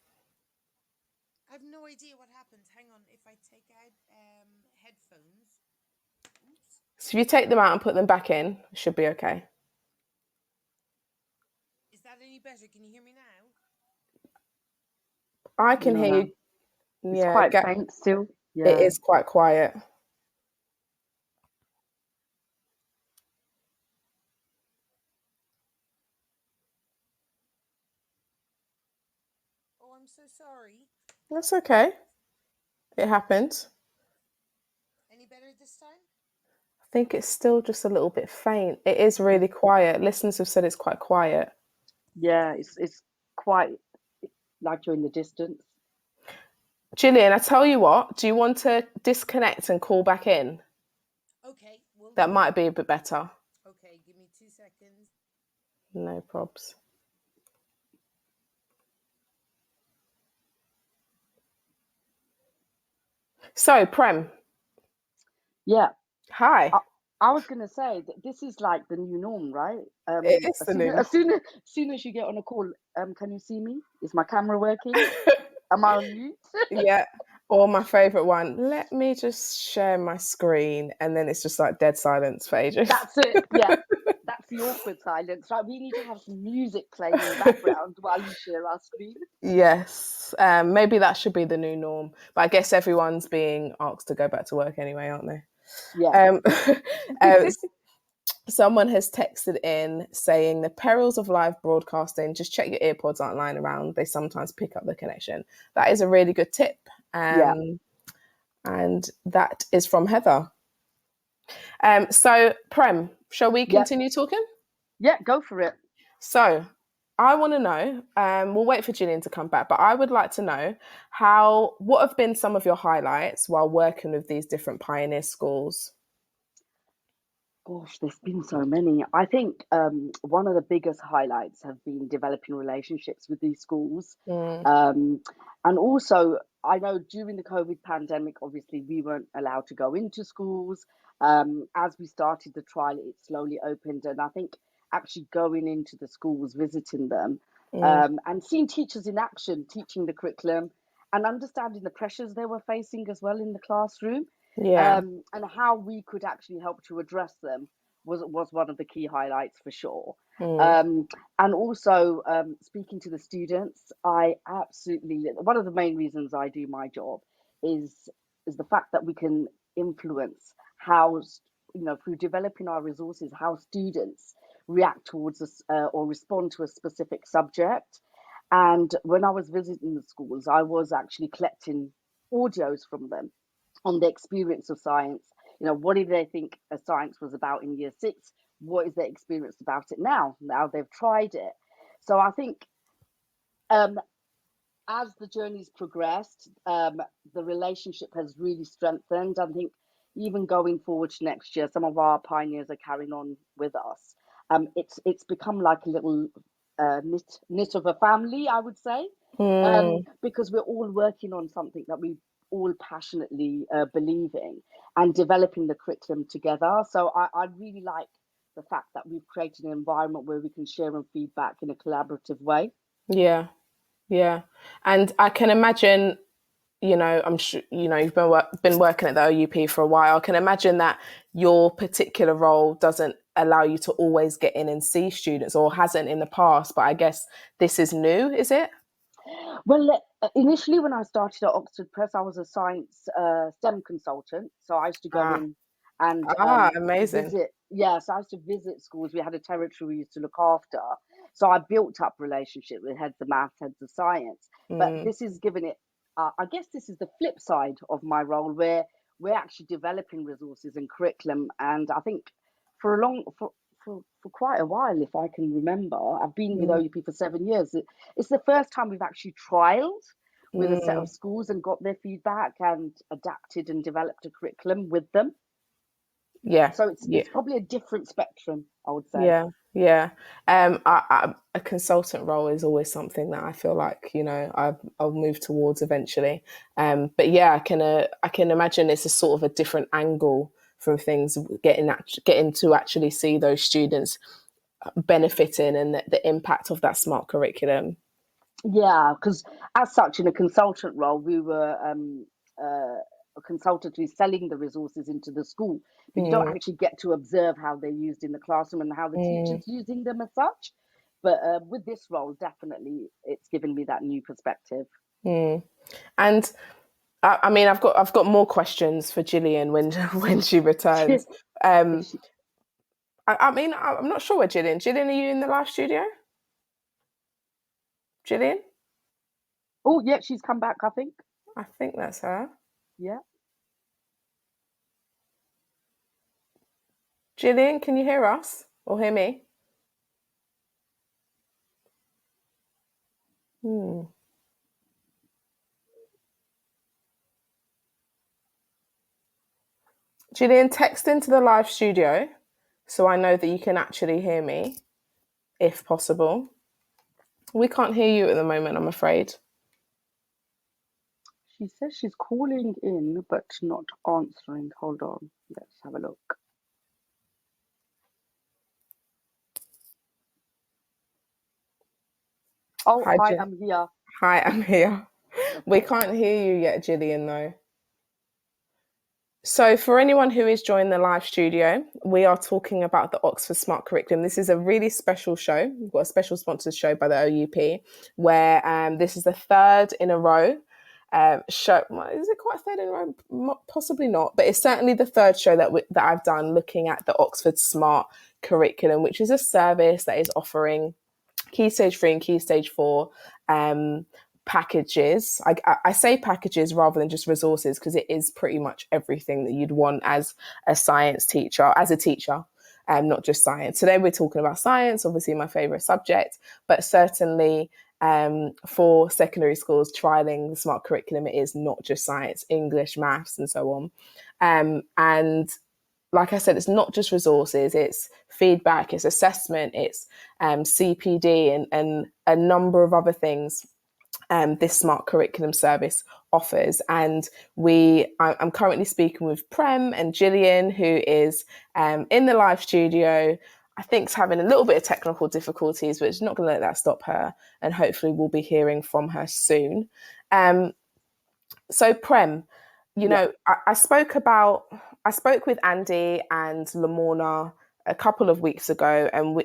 Speaker 10: I have no idea what happened. Hang on, if I take out headphones. Oops.
Speaker 3: So if you take them out and put them back in, it should be okay.
Speaker 10: Is that any better? Can you hear me now?
Speaker 3: I can hear you.
Speaker 4: It's
Speaker 3: Yeah,
Speaker 4: quite faint still. Yeah.
Speaker 3: It is quite quiet.
Speaker 10: Oh, I'm so sorry.
Speaker 3: That's okay. It happens.
Speaker 10: Any better this time?
Speaker 3: I think it's still just a little bit faint. It is really quiet. Listeners have said it's quite quiet.
Speaker 4: Yeah, it's quite like you're in the distance.
Speaker 3: Gillian, I tell you what, do you want to disconnect and call back in?
Speaker 10: Okay.
Speaker 3: That might be a bit better.
Speaker 10: Okay, give me 2 seconds.
Speaker 3: No probs. So, Prem.
Speaker 4: Yeah.
Speaker 3: Hi.
Speaker 4: I was going to say that this is like the new norm, right?
Speaker 3: It is the new norm.
Speaker 4: As soon as you get on a call, can you see me? Is my camera working? Am I on mute?
Speaker 3: Yeah. Or my favourite one, let me just share my screen, and then it's just like dead silence for ages.
Speaker 4: That's it. Yeah. That's the awkward silence, right? We need to have some music playing in the background while you share our screen.
Speaker 3: Yes. Maybe that should be the new norm. But I guess everyone's being asked to go back to work anyway, aren't they?
Speaker 4: Yeah.
Speaker 3: Someone has texted in saying the perils of live broadcasting, just check your earpods aren't lying around. They sometimes pick up the connection. That is a really good tip. And that is from Heather. So, Prem, shall we continue talking?
Speaker 4: Yeah, go for it.
Speaker 3: So, I want to know, we'll wait for Gillian to come back, but I would like to know what have been some of your highlights while working with these different pioneer schools?
Speaker 4: Gosh, there's been so many. I think one of the biggest highlights have been developing relationships with these schools. And also, I know during the COVID pandemic, obviously, we weren't allowed to go into schools. As we started the trial, it slowly opened. And I think actually going into the schools, visiting them, and seeing teachers in action, teaching the curriculum and understanding the pressures they were facing as well in the classroom. And how we could actually help to address them was one of the key highlights for sure. And also speaking to the students, I absolutely, one of the main reasons I do my job is the fact that we can influence how, through developing our resources, how students react towards us or respond to a specific subject. And when I was visiting the schools, I was actually collecting audios from them on the experience of science. What did they think a science was about in year 6? What is their experience about it now? Now they've tried it. So I think as the journey's progressed, the relationship has really strengthened. I think even going forward to next year, some of our pioneers are carrying on with us. It's become like a little knit of a family, I would say, because we're all working on something that we all passionately believe in and developing the curriculum together. So I really like the fact that we've created an environment where we can share and feedback in a collaborative way.
Speaker 3: Yeah. And I can imagine, I'm sure, you've been working at the OUP for a while. I can imagine that your particular role doesn't allow you to always get in and see students, or hasn't in the past, but I guess this is new, is it?
Speaker 4: Well, initially when I started at Oxford Press, I was a science STEM consultant. So I used to go in and
Speaker 3: amazing.
Speaker 4: visit. Yeah, so I used to visit schools. We had a territory we used to look after. So I built up relationship with heads of maths, heads of science. But this is giving it, I guess this is the flip side of my role, where we're actually developing resources and curriculum. And I think for for quite a while, if I can remember. I've been with
Speaker 3: Mm.
Speaker 4: OUP for 7 years. It's the first time we've actually trialed with a set
Speaker 3: Mm.
Speaker 4: of schools and got their feedback and adapted and developed a curriculum with them.
Speaker 3: Yeah.
Speaker 4: So it's
Speaker 3: Yeah.
Speaker 4: probably a different spectrum, I would say.
Speaker 3: Yeah, yeah. A consultant role is always something that I feel like, you know, I'll move towards eventually. But yeah, I can imagine it's a sort of a different angle from things, getting to actually see those students benefiting and the impact of that smart curriculum.
Speaker 4: Yeah, because as such, in a consultant role, we were consultatively selling the resources into the school, but you don't
Speaker 3: Mm,
Speaker 4: actually get to observe how they're used in the classroom and how the
Speaker 3: mm,
Speaker 4: teacher's using them as such. But with this role, definitely, it's given me that new perspective.
Speaker 3: mm. And I mean, I've got more questions for Gillian when when she returns. Um, I mean, I'm not sure where Gillian. Gillian, are you in the live studio? Gillian?
Speaker 4: Oh, yeah, she's come back, I think.
Speaker 3: I think that's her.
Speaker 4: Yeah.
Speaker 3: Gillian, can you hear us or hear me? Hmm. Gillian, text into the live studio so I know that you can actually hear me, if possible. We can't hear you at the moment, I'm afraid.
Speaker 4: She says she's calling in, but not answering. Hold on. Let's have a look. Oh,
Speaker 3: Hi,
Speaker 4: hi, I'm here.
Speaker 3: Hi, I'm here. We can't hear you yet, Gillian, though. So, for anyone who is joining the live studio, we are talking about the Oxford Smart Curriculum. This is a really special show. We've got a special sponsored show by the OUP, where this is the third in a row show. Is it quite a third in a row? Possibly not, but it's certainly the third show that I've done looking at the Oxford Smart Curriculum, which is a service that is offering Key Stage 3 and Key Stage 4 packages. I say packages rather than just resources, because it is pretty much everything that you'd want as a science teacher, not just science. Today we're talking about science, obviously my favourite subject, but certainly for secondary schools trialling the smart curriculum, it is not just science, English, maths, and so on. And like I said, it's not just resources, it's feedback, it's assessment, it's CPD and a number of other things this smart curriculum service offers. And I'm currently speaking with Prem and Gillian, who is in the live studio. I think is having a little bit of technical difficulties, but it's not going to let that stop her. And hopefully we'll be hearing from her soon. So Prem, you know, I spoke with Andy and Lamorna a couple of weeks ago, and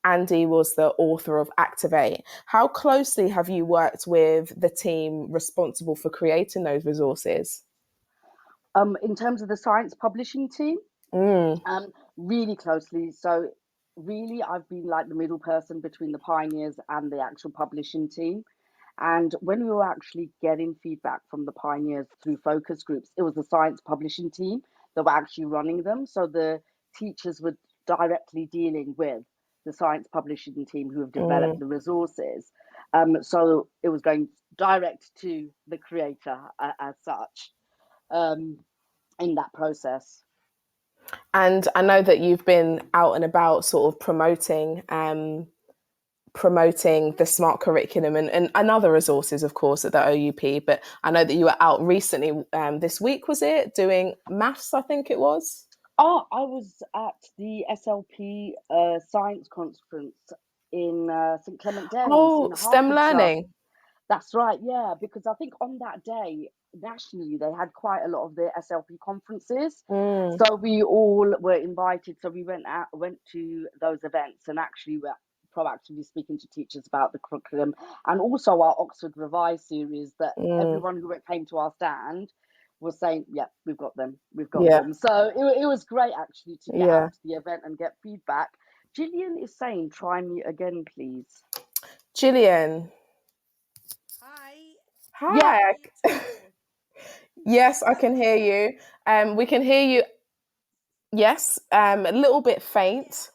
Speaker 3: Andy was the author of Activate. How closely have you worked with the team responsible for creating those resources?
Speaker 4: In terms of the science publishing team, really closely. So really, I've been like the middle person between the pioneers and the actual publishing team. And when we were actually getting feedback from the pioneers through focus groups, it was the science publishing team that were actually running them. So the teachers were directly dealing with the science publishing team who have developed the resources. So it was going direct to the creator as such in that process.
Speaker 3: And I know that you've been out and about sort of promoting the smart curriculum and other resources, of course, at the OUP. But I know that you were out recently this week, was it? Doing maths, I think it was.
Speaker 4: Oh, I was at the SLP science conference in St Clement Danes in
Speaker 3: Oh, STEM
Speaker 4: Hertfordshire.
Speaker 3: learning.
Speaker 4: That's right, yeah, because I think on that day, nationally, they had quite a lot of their SLP conferences. So we all were invited. So we went to those events and actually were proactively speaking to teachers about the curriculum and also our Oxford Revised series that everyone who came to our stand was saying, yeah, we've got them.
Speaker 3: Yeah.
Speaker 4: So it was great actually to get
Speaker 3: Yeah.
Speaker 4: out to the event and get feedback. Gillian is saying, try me again, please.
Speaker 3: Gillian.
Speaker 4: Yeah.
Speaker 3: Hi. Yes, I can hear you. We can hear you. Yes, a little bit faint.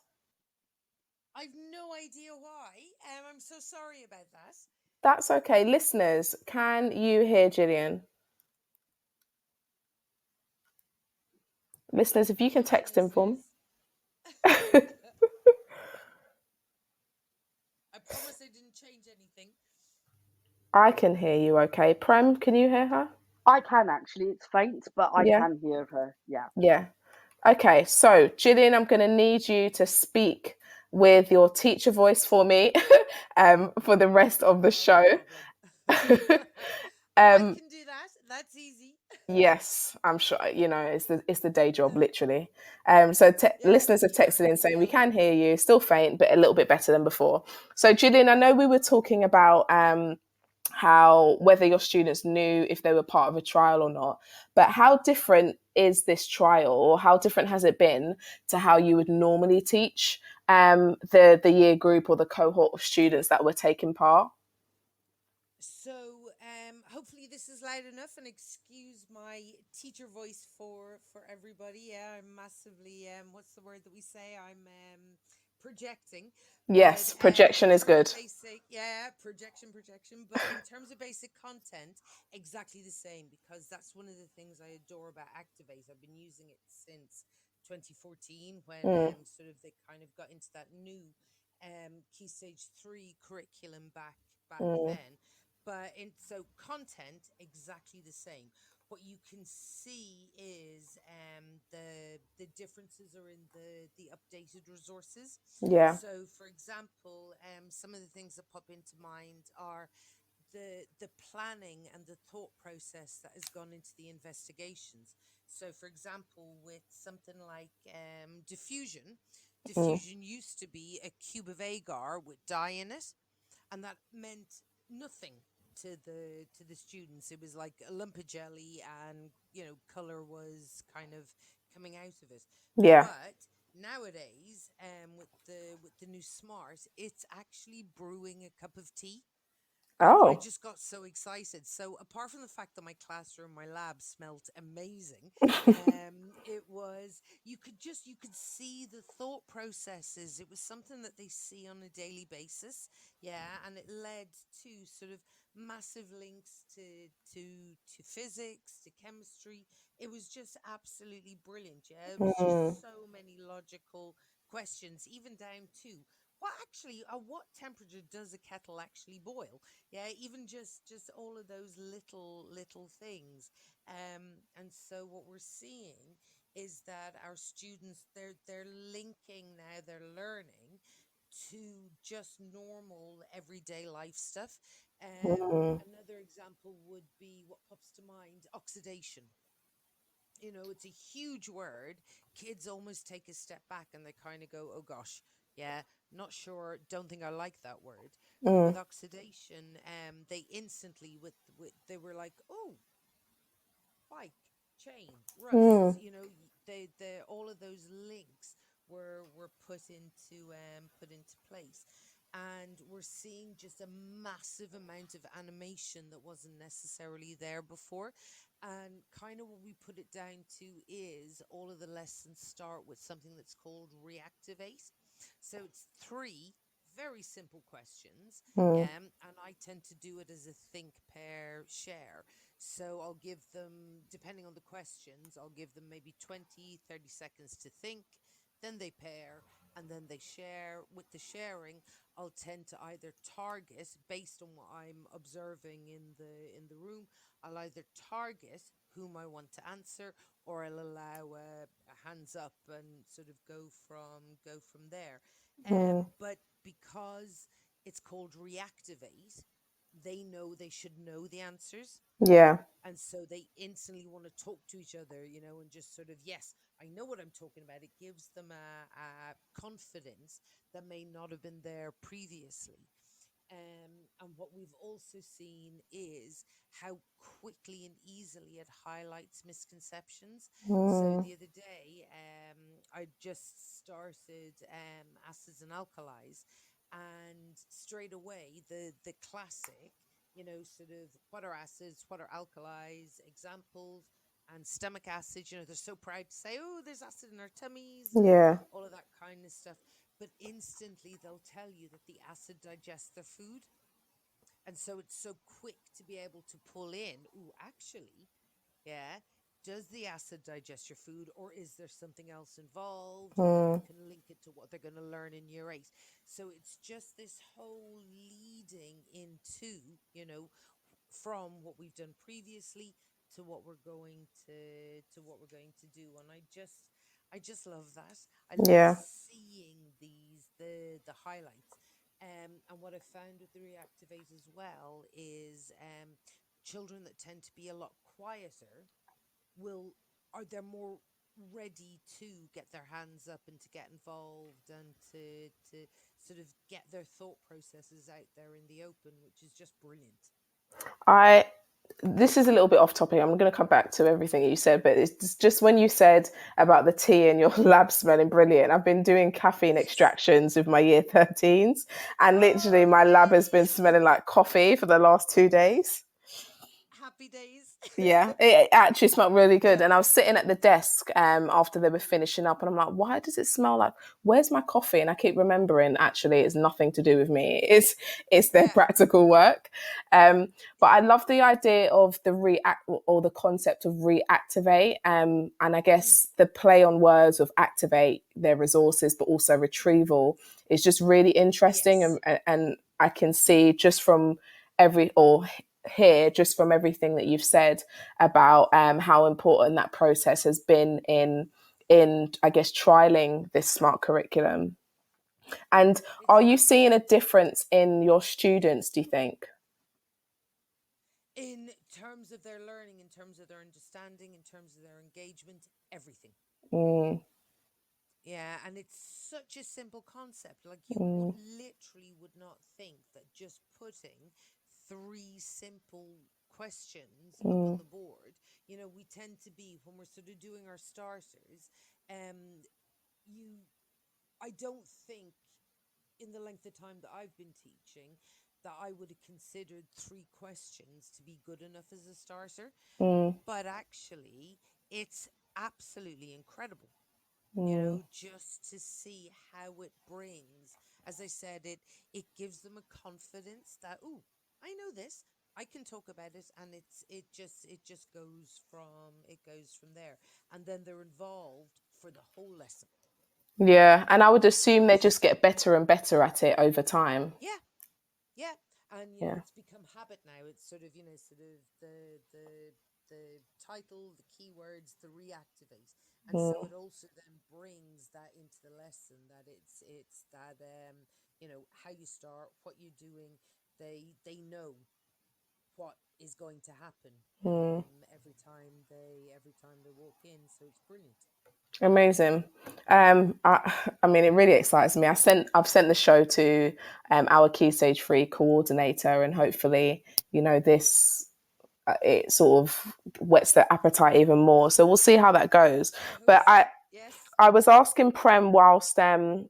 Speaker 10: I've no idea why. I'm so sorry about that.
Speaker 3: That's okay. Listeners, can you hear Gillian? Listeners, if you can
Speaker 10: Okay,
Speaker 3: text him for me.
Speaker 10: listeners. I promise I didn't change anything.
Speaker 3: I can hear you okay. Prem, can you hear her?
Speaker 4: I can actually. It's faint, but I
Speaker 3: Yeah.
Speaker 4: can hear her. Yeah.
Speaker 3: Yeah. Okay, so Gillian, I'm going to need you to speak with your teacher voice for me for the rest of the
Speaker 10: Not a
Speaker 3: show.
Speaker 10: problem. I
Speaker 3: um,
Speaker 10: can do that. That's easy.
Speaker 3: yes, I'm sure, it's the day job, literally.
Speaker 10: Yeah,
Speaker 3: Listeners have texted in saying we
Speaker 10: yeah.
Speaker 3: can hear you, still faint, but a little bit better than before. So Gillian, I know we were talking about how whether your students knew if they were part of a trial or not, but how different is this trial, or how different has it been to how you would normally teach the year group or the cohort of students that were taking part?
Speaker 10: So, hopefully this is loud enough, and excuse my teacher voice for everybody. Yeah, I'm massively what's the word that we say? I'm projecting, but
Speaker 3: Yes, projection
Speaker 10: in
Speaker 3: is
Speaker 10: terms of
Speaker 3: good.
Speaker 10: basic, yeah, projection. But in terms of basic content, exactly the same, because that's one of the things I adore about Activate. I've been using it since 2014, when
Speaker 3: Mm,
Speaker 10: sort of they kind of got into that new Key Stage 3 curriculum back
Speaker 3: mm,
Speaker 10: then. But in so content exactly the same. What you can see is the differences are in the updated resources.
Speaker 3: yeah.
Speaker 10: So, for example, some of the things that pop into mind are the planning and the thought process that has gone into the investigations. So, for example, with something like diffusion,
Speaker 3: Mm,
Speaker 10: diffusion used to be a cube of agar with dye in it, and that meant nothing to the students. It was like a lump of jelly, and color was kind of coming out of it.
Speaker 3: yeah.
Speaker 10: But nowadays, with the new smart, it's actually brewing a cup of tea. And I
Speaker 3: Oh.
Speaker 10: just got so excited. So apart from the fact that my classroom, my lab smelt amazing, it was you could see the thought processes. It was something that they see on a daily basis, yeah, and it led to sort of massive links to physics, to chemistry. It was just absolutely brilliant. Yeah, it was
Speaker 3: Mm,
Speaker 10: just so many logical questions, even down to what temperature does a kettle actually boil? Yeah, even just all of those little things. And so what we're seeing is that our students, they're linking now their learning to just normal everyday life stuff.
Speaker 3: mm,
Speaker 10: Another example would be what pops to mind: oxidation. It's a huge word. Kids almost take a step back and they kind of go, oh gosh, yeah, not sure, don't think I like that word. But
Speaker 3: mm,
Speaker 10: with oxidation, they instantly, they were like, oh, bike, chain, rust.
Speaker 3: mm,
Speaker 10: They all of those links were put into place, and we're seeing just a massive amount of animation that wasn't necessarily there before. And kind of what we put it down to is all of the lessons start with something that's called reactivate. So it's three very simple questions,
Speaker 3: mm,
Speaker 10: yeah, and I tend to do it as a think, pair, share. So I'll give them, depending on the questions, I'll give them maybe 20, 30 seconds to think, then they pair, and then they share. With the sharing, I'll tend to either target based on what I'm observing in the room. I'll either target whom I want to answer, or I'll allow a hands up and sort of go from there.
Speaker 3: mm,
Speaker 10: But because it's called reactivate, they know they should know the answers,
Speaker 3: yeah.
Speaker 10: and so they instantly want to talk to each other, and just sort of, yes, I know what I'm talking about. It gives them a confidence that may not have been there previously. And what we've also seen is how quickly and easily it highlights misconceptions. So
Speaker 3: Mm,
Speaker 10: the other day, I just started acids and alkalis, and straight away the classic, sort of what are acids, what are alkalis, examples, and stomach acid. They're so proud to say, oh, there's acid in our tummies and
Speaker 3: yeah.
Speaker 10: all of that kind of stuff. but instantly they'll tell you that the acid digests their food. And so it's so quick to be able to pull in, ooh, actually, yeah, does the acid digest your food, or is there something else involved? And then you can link it to what they're going to learn in year 8. So it's just this whole leading into, from what we've done previously to what we're going to what we're going to do. And I just love that. I love
Speaker 3: Yeah.
Speaker 10: seeing the highlights. And what I found with the reactivate as well is children that tend to be a lot quieter they're more ready to get their hands up and to get involved and to sort of get their thought processes out there in the open, which is just brilliant.
Speaker 3: This is a little bit off topic. I'm going to come back to everything you said, but it's just when you said about the tea and your lab smelling brilliant. I've been doing caffeine extractions with my year 13s, and literally my lab has been smelling like coffee for the last 2 days.
Speaker 10: Happy days.
Speaker 3: Yeah, it actually smelled really good. And I was sitting at the desk after they were finishing up, and I'm like, why does it smell like, where's my coffee? And I keep remembering, actually, it's nothing to do with me. It's their practical work. But I love the idea of the react, or the concept of reactivate. And I guess the play on words of activate their resources, but also retrieval is just really interesting. And I can see just from hear just from everything that you've said about how important that process has been in I guess trialing this smart curriculum. And are you seeing a difference in your students, do you think?
Speaker 10: In terms of their learning, in terms of their understanding, in terms of their engagement, everything. Yeah, and it's such a simple concept. Like you literally would not think that just putting 3 simple questions up on the board, we tend to be, when we're sort of doing our starters, I don't think in the length of time that I've been teaching that I would have considered 3 questions to be good enough as a starter. But actually, it's absolutely incredible. Just to see how it brings, as I said, it gives them a confidence that, oh, I know this, I can talk about it, and it just goes from there, and then they're involved for the whole lesson.
Speaker 3: Yeah, and I would assume they just get better and better at it over time.
Speaker 10: Yeah, and it's become habit now. It's sort of the title, the keywords, the reactivate, and so it also then brings that into the lesson, that it's that how you start, what you're doing. They know what is going to happen every time they walk in. So it's brilliant.
Speaker 3: Amazing. I mean, it really excites me. I've sent the show to our Key Stage 3 coordinator, and hopefully, this it sort of whets the appetite even more. So we'll see how that goes. But I was asking Prem whilst we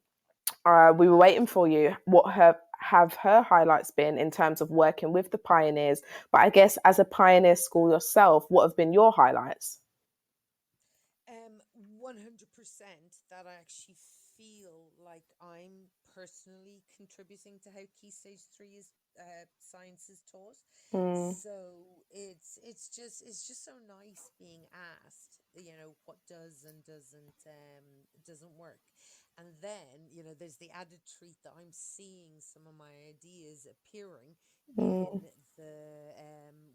Speaker 3: were waiting for you, what have her highlights been in terms of working with the pioneers. But I guess as a pioneer school yourself, what have been your highlights?
Speaker 10: 100% that I actually feel like I'm personally contributing to how Key Stage 3 is science is taught. So it's just so nice being asked, what does and doesn't work. And then, there's the added treat that I'm seeing some of my ideas appearing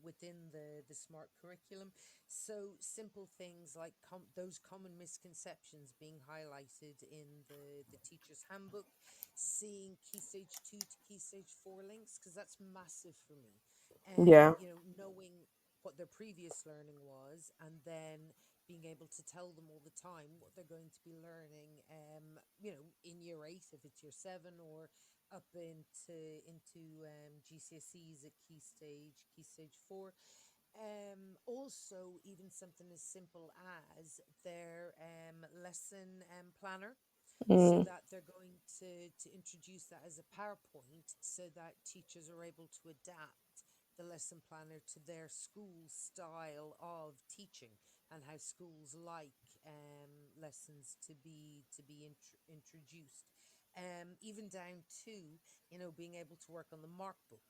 Speaker 10: within the smart curriculum. So simple things like those common misconceptions being highlighted in the teacher's handbook, seeing Key Stage 2 to Key Stage 4 links, because that's massive for me. Knowing what their previous learning was, and then being able to tell them all the time what they're going to be learning, in year 8 if it's year 7, or up into GCSEs at Key Stage 4. Also, even something as simple as their lesson planner, so that they're going to introduce that as a PowerPoint, so that teachers are able to adapt the lesson planner to their school style of teaching, and how schools like lessons to be introduced. even down to, being able to work on the mark book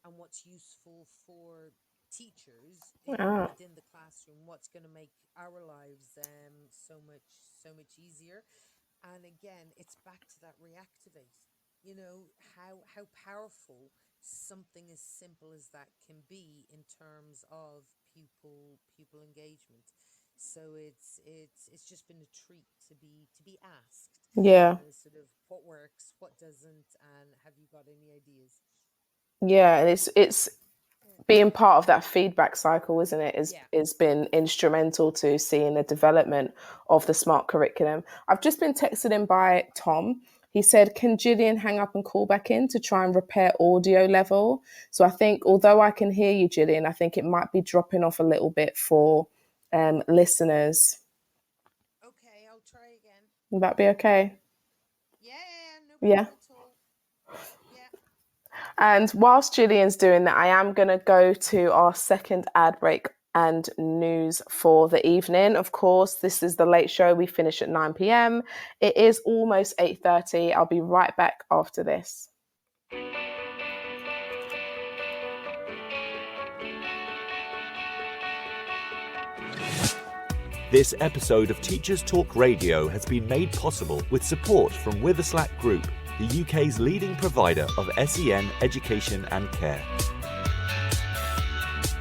Speaker 10: and what's useful for teachers
Speaker 3: Ah,
Speaker 10: within the classroom, what's going to make our lives so much easier. And again, it's back to that reactivate. How powerful something as simple as that can be in terms of pupil engagement. So it's just been a treat to be asked,
Speaker 3: yeah.
Speaker 10: sort of what works, what doesn't, and have you got any ideas?
Speaker 3: Yeah, and it's being part of that feedback cycle, isn't it?
Speaker 10: Yeah.
Speaker 3: Is been instrumental to seeing the development of the smart curriculum. I've just been texted in by Tom. He said, "Can Gillian hang up and call back in to try and repair audio level?" So I think, although I can hear you, Gillian, I think it might be dropping off a little bit for listeners.
Speaker 10: Okay, I'll try again.
Speaker 3: Would that be okay?
Speaker 10: Yeah, no
Speaker 3: Yeah.
Speaker 10: problem at all. Yeah.
Speaker 3: And whilst Gillian's doing that, I am going to go to our second ad break and news for the evening. Of course, this is the late show. We finish at 9 p.m. It is almost 8:30. I'll be right back after this.
Speaker 2: This episode of Teachers Talk Radio has been made possible with support from Witherslack Group, the UK's leading provider of SEN education and care.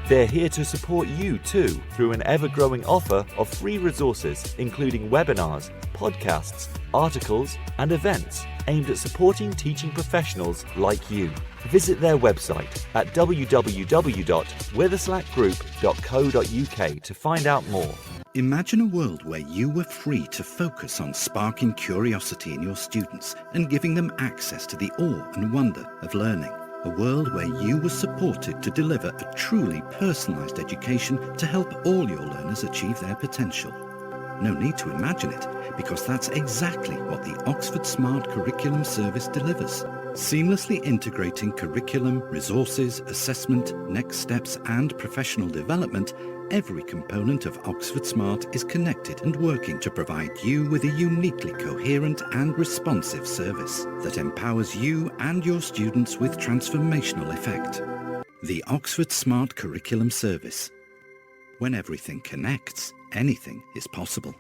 Speaker 2: They're here to support you too through an ever-growing offer of free resources, including webinars, podcasts, articles, and events aimed at supporting teaching professionals like you. Visit their website at www.witherslackgroup.co.uk to find out more.
Speaker 6: Imagine a world where you were free to focus on sparking curiosity in your students and giving them access to the awe and wonder of learning. A world where you were supported to deliver a truly personalised education to help all your learners achieve their potential. No need to imagine it, because that's exactly what the Oxford Smart Curriculum Service delivers. Seamlessly integrating curriculum, resources, assessment, next steps and professional development, every component of Oxford Smart is connected and working to provide you with a uniquely coherent and responsive service that empowers you and your students with transformational effect. The Oxford Smart Curriculum Service. When everything connects, anything is possible.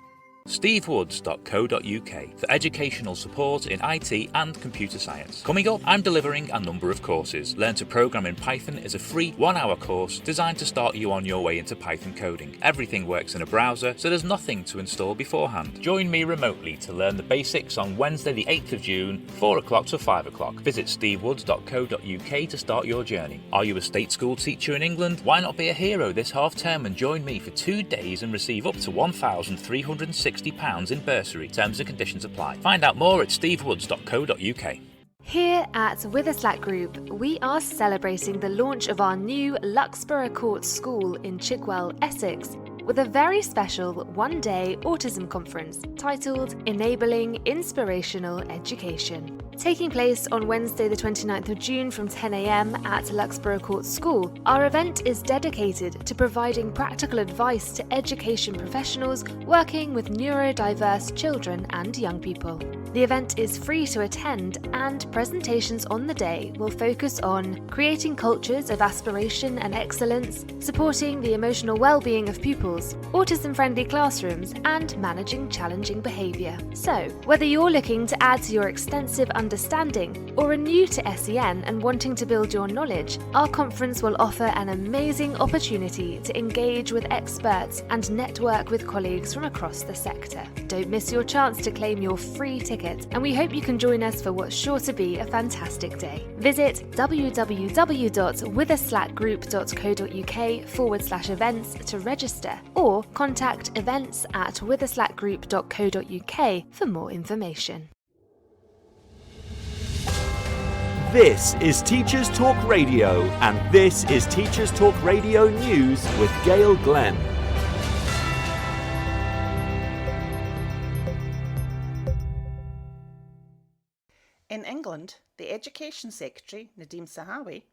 Speaker 7: stevewoods.co.uk for educational support in IT and computer science. Coming up, I'm delivering a number of courses. Learn to Program in Python is a free 1-hour course designed to start you on your way into Python coding. Everything works in a browser, so there's nothing to install beforehand. Join me remotely to learn the basics on Wednesday the 8th of June, 4 o'clock to 5 o'clock. Visit stevewoods.co.uk to start your journey. Are you a state school teacher in England? Why not be a hero this half term and join me for 2 days and receive up to £1,360 in bursary. Terms and conditions apply. Find out more at stevewoods.co.uk.
Speaker 8: Here at Witherslack Group, we are celebrating the launch of our new Luxborough Court School in Chigwell, Essex, with a very special one-day autism conference titled Enabling Inspirational Education. Taking place on Wednesday the 29th of June from 10 a.m. at Luxborough Court School, our event is dedicated to providing practical advice to education professionals working with neurodiverse children and young people. The event is free to attend, and presentations on the day will focus on creating cultures of aspiration and excellence, supporting the emotional well-being of pupils, autism-friendly classrooms, and managing challenging behaviour. So, whether you're looking to add to your extensive understanding or are new to SEN and wanting to build your knowledge, our conference will offer an amazing opportunity to engage with experts and network with colleagues from across the sector. Don't miss your chance to claim your free ticket, and we hope you can join us for what's sure to be a fantastic day. Visit www.witherslackgroup.co.uk/events to register, or contact events@witherslackgroup.co.uk for more information.
Speaker 2: This is Teachers Talk Radio, and this is Teachers Talk Radio News with Gail Glenn.
Speaker 9: In England, the Education Secretary, Nadeem Sahawi,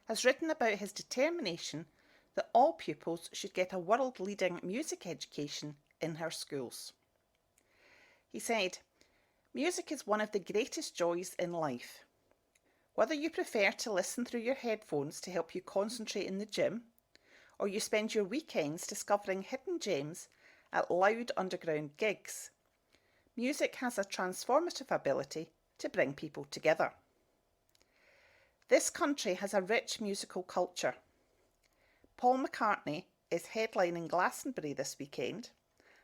Speaker 9: has written about his determination that all pupils should get a world-leading music education in her schools. He said, Music is one of the greatest joys in life. Whether you prefer to listen through your headphones to help you concentrate in the gym, or you spend your weekends discovering hidden gems at loud underground gigs, music has a transformative ability to bring people together. This country has a rich musical culture. Paul McCartney is headlining Glastonbury this weekend,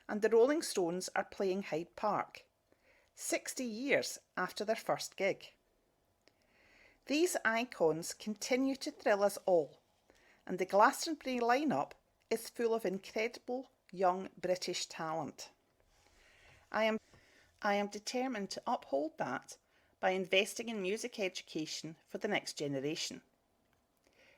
Speaker 9: and the Rolling Stones are playing Hyde Park, 60 years after their first gig. These icons continue to thrill us all, and the Glastonbury lineup is full of incredible young British talent. I am determined to uphold that by investing in music education for the next generation.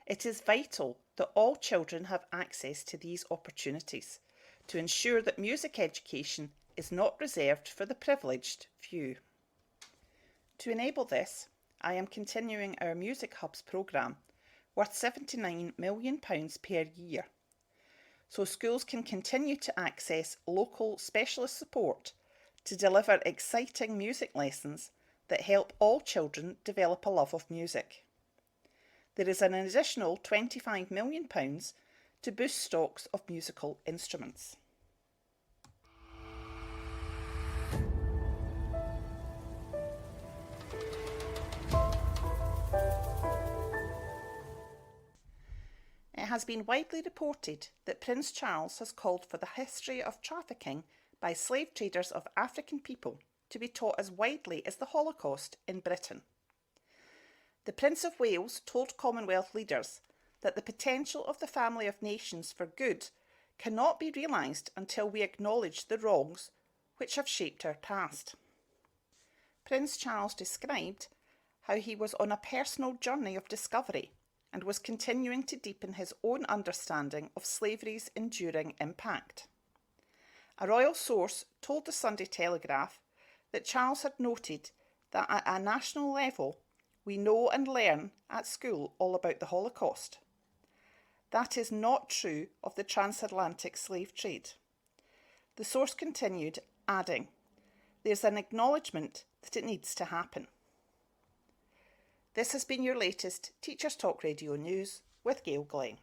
Speaker 9: It is vital that all children have access to these opportunities to ensure that music education is not reserved for the privileged few. To enable this, I am continuing our Music Hubs programme, worth £79 million per year, so schools can continue to access local specialist support to deliver exciting music lessons that help all children develop a love of music. There is an additional £25 million to boost stocks of musical instruments. It has been widely reported that Prince Charles has called for the history of trafficking by slave traders of African people to be taught as widely as the Holocaust in Britain. The Prince of Wales told Commonwealth leaders that the potential of the family of nations for good cannot be realised until we acknowledge the wrongs which have shaped our past. Prince Charles described how he was on a personal journey of discovery and was continuing to deepen his own understanding of slavery's enduring impact. A royal source told the Sunday Telegraph that Charles had noted that at a national level, we know and learn at school all about the Holocaust. That is not true of the transatlantic slave trade. The source continued, adding, "There's an acknowledgement that it needs to happen." This has been your latest Teachers Talk Radio News with Gail Glenn.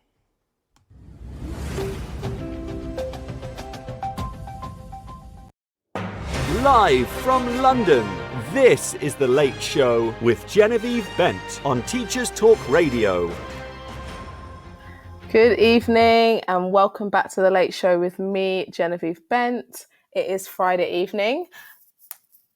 Speaker 2: Live from London, this is The Late Show with Genevieve Bent on Teachers Talk Radio.
Speaker 3: Good evening and welcome back to The Late Show with me, Genevieve Bent. It is Friday evening.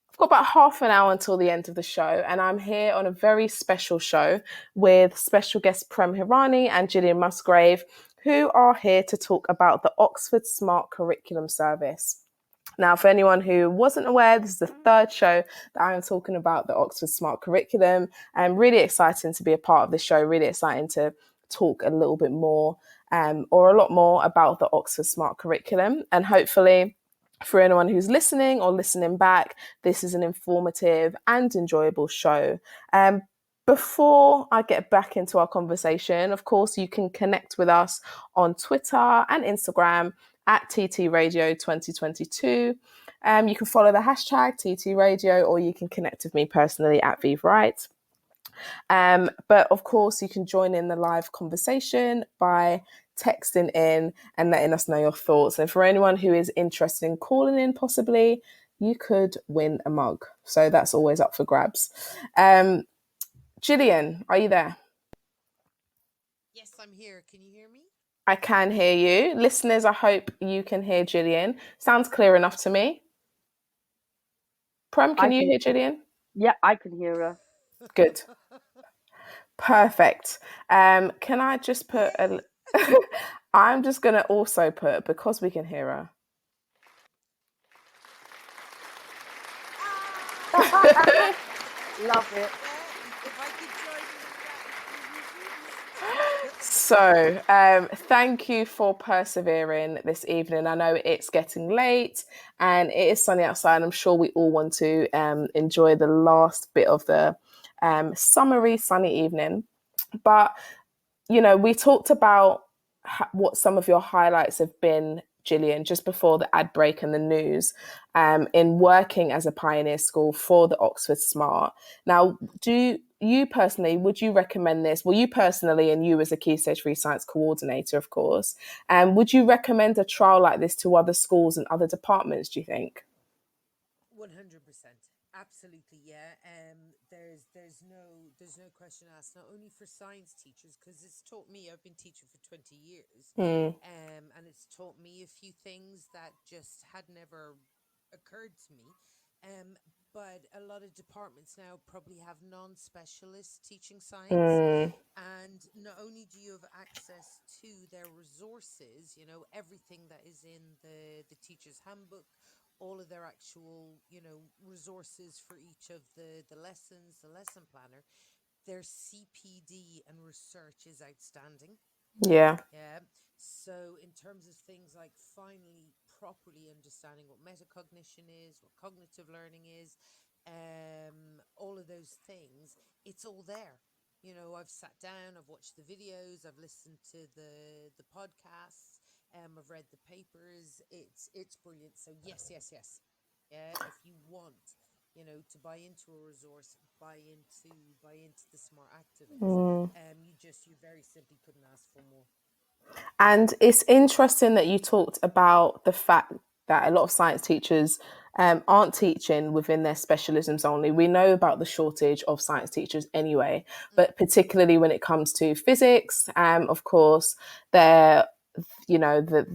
Speaker 3: I've got about half an hour until the end of the show, and I'm here on a very special show with special guests Prem Hirani and Gillian Musgrave, who are here to talk about the Oxford Smart Curriculum Service. Now, for anyone who wasn't aware, this is the third show that I'm talking about the Oxford Smart Curriculum. I'm really excited to be a part of this show, really excited to talk a little bit more or a lot more about the Oxford Smart Curriculum. And hopefully, for anyone who's listening or listening back, this is an informative and enjoyable show. Before I get back into our conversation, of course, you can connect with us on Twitter and Instagram at TT Radio 2022. You can follow the hashtag TT Radio, or you can connect with me personally at Vive Right. But of course, you can join in the live conversation by texting in and letting us know your thoughts. And for anyone who is interested in calling in, possibly, you could win a mug. So that's always up for grabs. Gillian, are you there?
Speaker 10: Yes, I'm here. Can you hear me?
Speaker 3: I can hear you. Listeners, I hope you can hear Gillian. Sounds clear enough to me. Prem, can you hear Gillian?
Speaker 4: Yeah, I can hear her.
Speaker 3: Good. Perfect. Can I just put a... I'm just going to also put, because we can hear her.
Speaker 4: Love it.
Speaker 3: So, thank you for persevering this evening. I know it's getting late and it is sunny outside. I'm sure we all want to enjoy the last bit of the summery, sunny evening. But, you know, we talked about what some of your highlights have been Gillian, just before the ad break and the news, in working as a pioneer school for the Oxford Smart. Now, do you personally, would you recommend this? Well, you personally, and you as a Key Stage 3 Science coordinator, of course, would you recommend a trial like this to other schools and other departments, do you think?
Speaker 10: 100%. Absolutely, yeah. There's no question asked. Not only for science teachers, because it's taught me. I've been teaching for 20 years, and it's taught me a few things that just had never occurred to me. But a lot of departments now probably have non-specialists teaching science, and not only do you have access to their resources, you know, everything that is in the teacher's handbook, all of their actual, you know, resources for each of the lessons, the lesson planner, their CPD and research is outstanding.
Speaker 3: Yeah.
Speaker 10: Yeah. So in terms of things like finally properly understanding what metacognition is, what cognitive learning is, all of those things, it's all there. You know, I've sat down, I've watched the videos, I've listened to the podcasts, I've read the papers. It's brilliant. So yes, yes, yes. Yeah, if you want, you know, to buy into a resource, buy into the Smart Activists. You very simply couldn't ask for more.
Speaker 3: And it's interesting that you talked about the fact that a lot of science teachers aren't teaching within their specialisms only. We know about the shortage of science teachers anyway, but particularly when it comes to physics, of course, the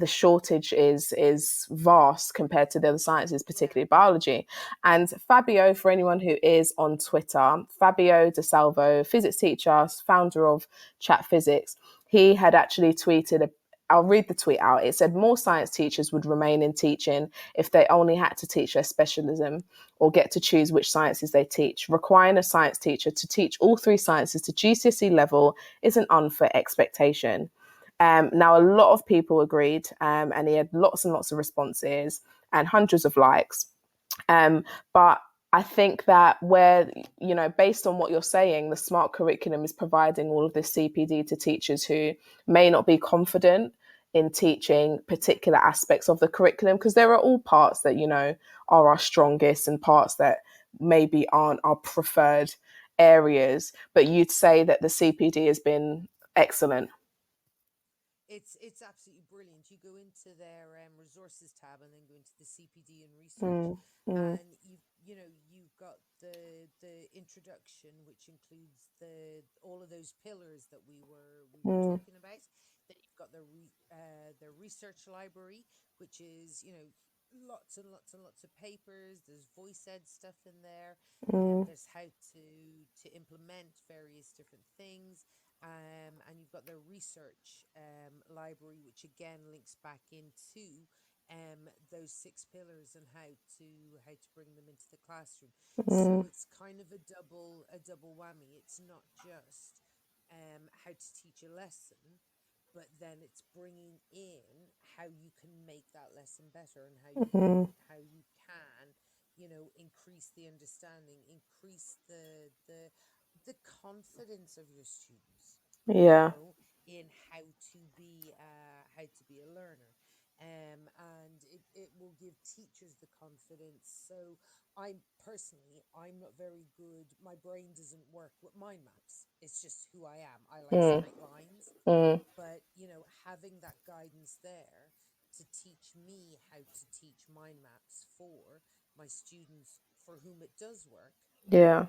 Speaker 3: shortage is vast compared to the other sciences, particularly biology. And Fabio, for anyone who is on Twitter, Fabio De Salvo, physics teacher, founder of Chat Physics, he had actually tweeted I'll read the tweet out. It said, more science teachers would remain in teaching if they only had to teach their specialism or get to choose which sciences they teach. Requiring a science teacher to teach all 3 sciences to GCSE level is an unfair expectation. Now, a lot of people agreed, and he had lots and lots of responses and hundreds of likes. But I think that based on what you're saying, the smart curriculum is providing all of this CPD to teachers who may not be confident in teaching particular aspects of the curriculum, because there are all parts that, you know, are our strongest and parts that maybe aren't our preferred areas. But you'd say that the CPD has been excellent.
Speaker 10: It's absolutely brilliant. You go into their resources tab and then go into the CPD and research, and you've got the introduction, which includes all of those pillars that we were talking about. Then you've got the research library, which is, you know, lots and lots and lots of papers. There's voice ed stuff in there. There's how to implement various different things. And you've got the research library, which again links back into those 6 pillars and how to bring them into the classroom. So it's kind of a double whammy. It's not just how to teach a lesson, but then it's bringing in how you can make that lesson better and how you can, you know, increase the understanding, increase the confidence of your students.
Speaker 3: Yeah.
Speaker 10: You know, in how to be a learner. And it will give teachers the confidence. So I'm not very good. My brain doesn't work with mind maps. It's just who I am. I like straight lines. But, you know, having that guidance there to teach me how to teach mind maps for my students for whom it does work.
Speaker 3: Yeah.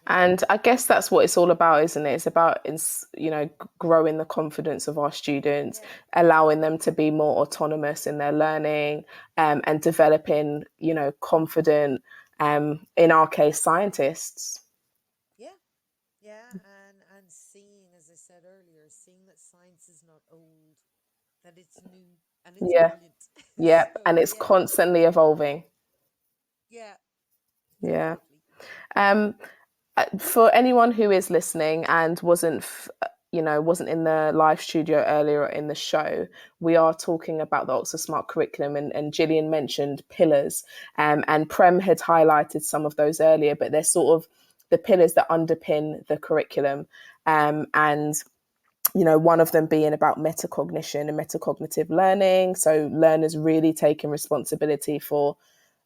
Speaker 3: And I guess that's what it's all about, isn't it? It's about, growing the confidence of our students, allowing them to be more autonomous in their learning, and developing, you know, confident, in our case, scientists.
Speaker 10: Yeah, and seeing, as I said earlier, seeing that science is not old, that it's new, and it's brilliant.
Speaker 3: Yeah, and it's constantly evolving.
Speaker 10: Yeah.
Speaker 3: Yeah.
Speaker 10: Totally.
Speaker 3: For anyone who is listening and wasn't in the live studio earlier in the show, we are talking about the Oxford Smart Curriculum, and Gillian mentioned pillars, and Prem had highlighted some of those earlier, but they're sort of the pillars that underpin the curriculum. And one of them being about metacognition and metacognitive learning. So learners really taking responsibility for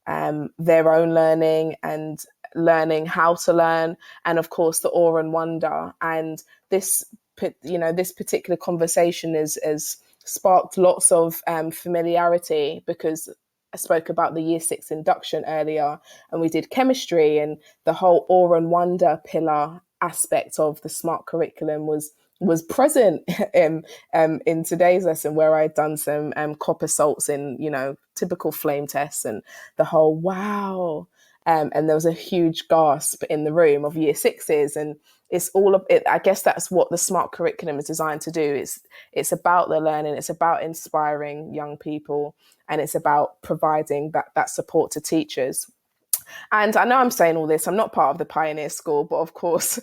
Speaker 3: their own learning and learning how to learn, and of course the awe and wonder. And this particular conversation has sparked lots of familiarity, because I spoke about the year 6 induction earlier, and we did chemistry, and the whole awe and wonder pillar aspect of the smart curriculum was present in today's lesson, where I'd done some copper salts in, typical flame tests, and the whole wow. And there was a huge gasp in the room of year 6s. And it's all of it. I guess that's what the smart curriculum is designed to do. It's about the learning. It's about inspiring young people, and it's about providing that support to teachers. And I know I'm saying all this, I'm not part of the Pioneer School, but of course,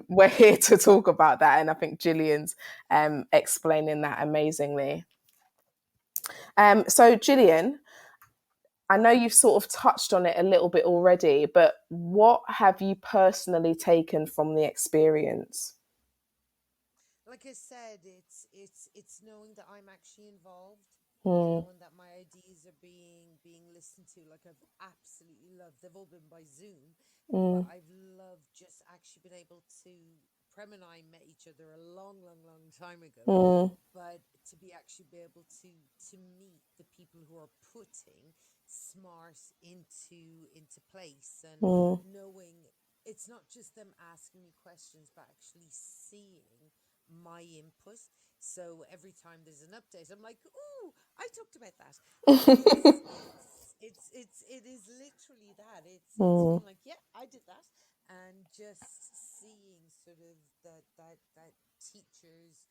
Speaker 3: we're here to talk about that. And I think Gillian's explaining that amazingly. So Gillian, I know you've sort of touched on it a little bit already, but what have you personally taken from the experience?
Speaker 10: Like I said, it's knowing that I'm actually involved. And that my ideas are being listened to. Like, I've absolutely loved, they've all been by Zoom, but I've loved just actually been able to, Prem and I met each other a long time ago, but to be able to meet the people who are putting smart into place, and knowing it's not just them asking me questions, but actually seeing my input. So every time there's an update, I'm like, "Ooh, I talked about that." It is literally that. It's being like, "Yeah, I did that," and just seeing sort of that teachers,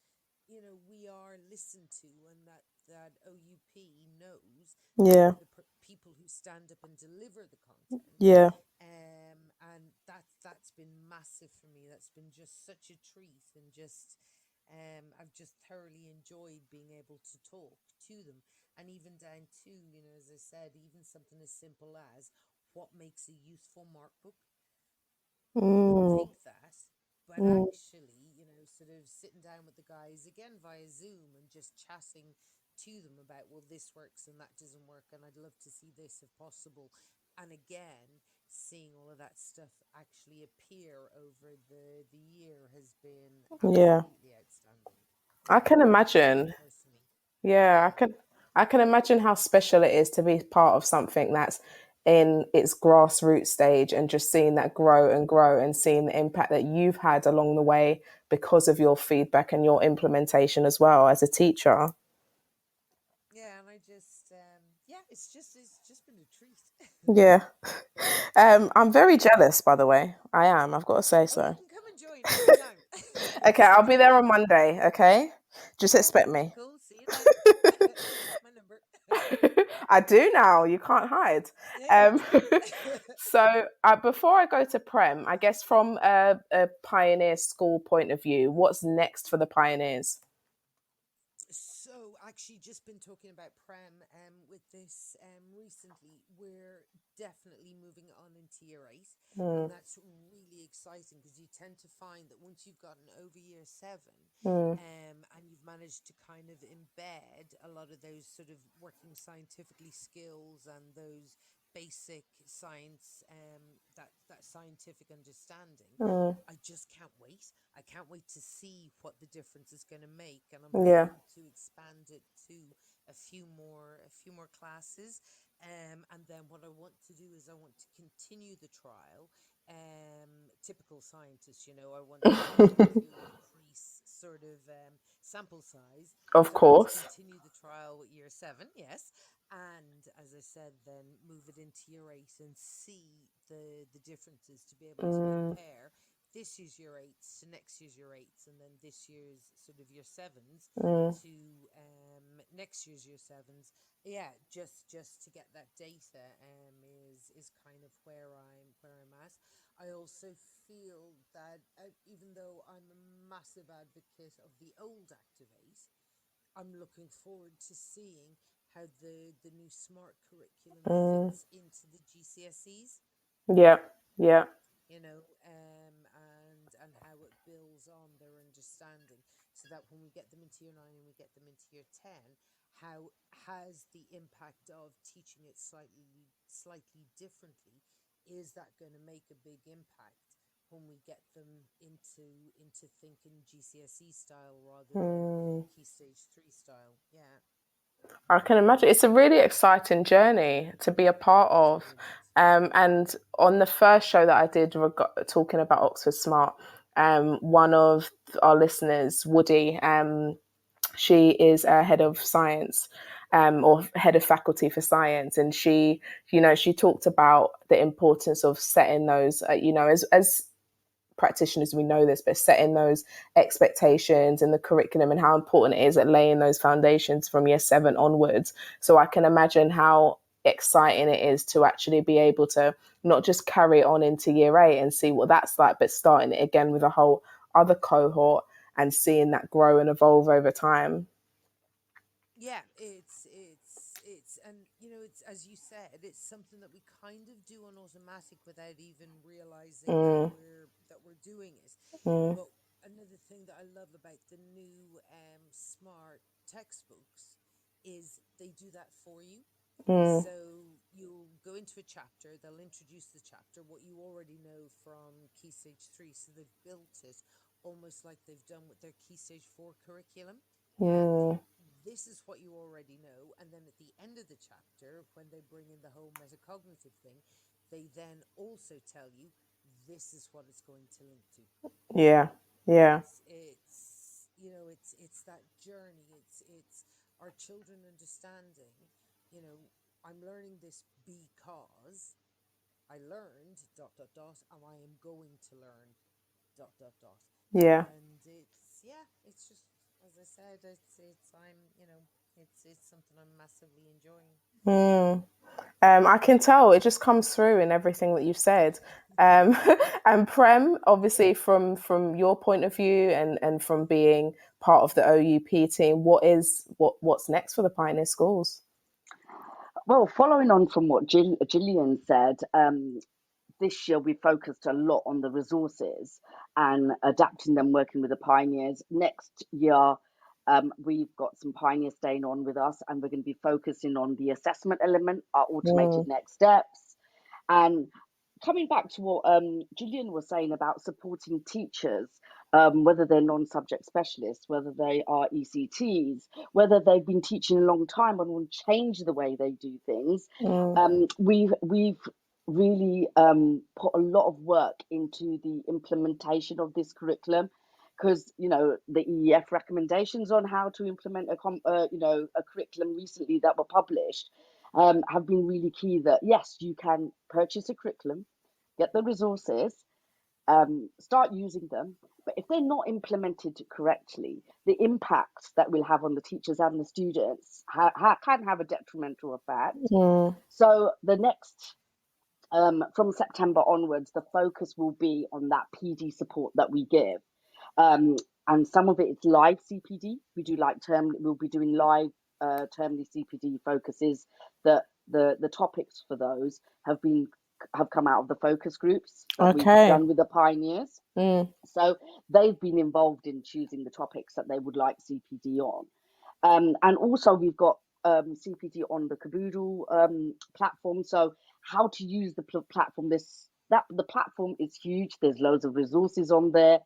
Speaker 10: we are listened to, and that OUP knows
Speaker 3: Yeah.
Speaker 10: the people who stand up and deliver the content.
Speaker 3: Yeah.
Speaker 10: And that's been massive for me. That's been just such a treat, and just I've just thoroughly enjoyed being able to talk to them, and even down to, as I said, even something as simple as what makes a useful mark book. Think that, but actually, sort of sitting down with the guys again via Zoom and just chatting to them about, well, this works and that doesn't work, and I'd love to see this if possible. And again, seeing all of that stuff actually appear over the year has been absolutely outstanding.
Speaker 3: I can imagine.
Speaker 10: Personally.
Speaker 3: Yeah, I can imagine how special it is to be part of something that's in its grassroots stage, and just seeing that grow and grow, and seeing the impact that you've had along the way because of your feedback and your implementation as well as a teacher.
Speaker 10: Yeah, and I just it's just been a treat.
Speaker 3: Yeah. I'm very jealous, by the way. I am. I've got to say so.
Speaker 10: You can come and join anytime.
Speaker 3: Okay, I'll be there on Monday. Okay, just expect me.
Speaker 10: Cool. See you then. You got my number.
Speaker 3: I do now. You can't hide.
Speaker 10: Yeah.
Speaker 3: So before I go to Prem, I guess from a Pioneer School point of view, what's next for the Pioneers?
Speaker 10: So actually just been talking about Prem with this recently. We're definitely moving on into year 8, and that's really exciting, because you tend to find that once you've gotten over year 7 and you've managed to kind of embed a lot of those sort of working scientifically skills and those basic science, that scientific understanding, I just can't wait. I can't wait to see what the difference is going to make, and I'm hoping to expand it to a few more classes. And then what I want to do is I want to continue the trial. Typical scientist, I want to increase sort of sample size.
Speaker 3: Of
Speaker 10: So I want to
Speaker 3: course.
Speaker 10: continue the trial with year 7, yes, and as I said, then move it into year 8 and see the differences, to be able to compare this year's year 8s to next year's year 8s, and then this year's sort of year 7s to next year's year 7s. Yeah, just to get that data is kind of where I'm at. I also feel that even though I'm a massive advocate of the old Activate, I'm looking forward to seeing how the new smart curriculum fits into the GCSEs.
Speaker 3: Yeah.
Speaker 10: And how it builds on their understanding. so that when we get them into year 9 and we get them into year 10, how has the impact of teaching it slightly differently, is that going to make a big impact when we get them into thinking GCSE style rather than Key Stage 3 style? Yeah.
Speaker 3: I can imagine. It's a really exciting journey to be a part of. And on the first show that I did talking about Oxford Smart, one of our listeners, Woody, she is a head of science, or head of faculty for science. And she talked about the importance of setting those, as practitioners, we know this, but setting those expectations in the curriculum and how important it is at laying those foundations from year 7 onwards. So I can imagine how exciting it is to actually be able to not just carry it on into year 8 and see what that's like, but starting it again with a whole other cohort and seeing that grow and evolve over time.
Speaker 10: Yeah, it's and it's, as you said, it's something that we kind of do on automatic without even realizing that we're doing it. But another thing that I love about the new smart textbooks is they do that for you. So you'll go into a chapter, they'll introduce the chapter, what you already know from Key Stage 3. So they've built it almost like they've done with their Key Stage 4 curriculum. This is what you already know. And then at the end of the chapter, when they bring in the whole metacognitive thing, they then also tell you this is what it's going to link to.
Speaker 3: Yeah.
Speaker 10: It's that journey. It's our children understanding, I'm learning this because I learned ... and I am going to learn ...
Speaker 3: Yeah.
Speaker 10: And it's just, as I said, it's something I'm massively enjoying.
Speaker 3: I can tell it just comes through in everything that you've said. And Prem, obviously from your point of view and from being part of the OUP team, what's next for the Pioneer Schools?
Speaker 4: Well, following on from what Gillian said, this year we focused a lot on the resources and adapting them, working with the pioneers. Next year, we've got some pioneers staying on with us, and we're going to be focusing on the assessment element, our automated next steps. And coming back to what Gillian was saying about supporting teachers, whether they're non-subject specialists, whether they are ECTs, whether they've been teaching a long time and want to change the way they do things, we've really put a lot of work into the implementation of this curriculum, because the EEF recommendations on how to implement a curriculum recently that were published have been really key. That yes, you can purchase a curriculum, get the resources, start using them, but if they're not implemented correctly, the impact that we'll have on the teachers and the students can have a detrimental effect. So the next from September onwards, the focus will be on that PD support that we give. And some of it is live CPD. We do we'll be doing live termly CPD focuses. The topics for those have come out of the focus groups that we've done with the pioneers. So they've been involved in choosing the topics that they would like CPD on. And also we've got CPD on the Caboodle platform. So how to use the platform. The platform is huge. There's loads of resources on there,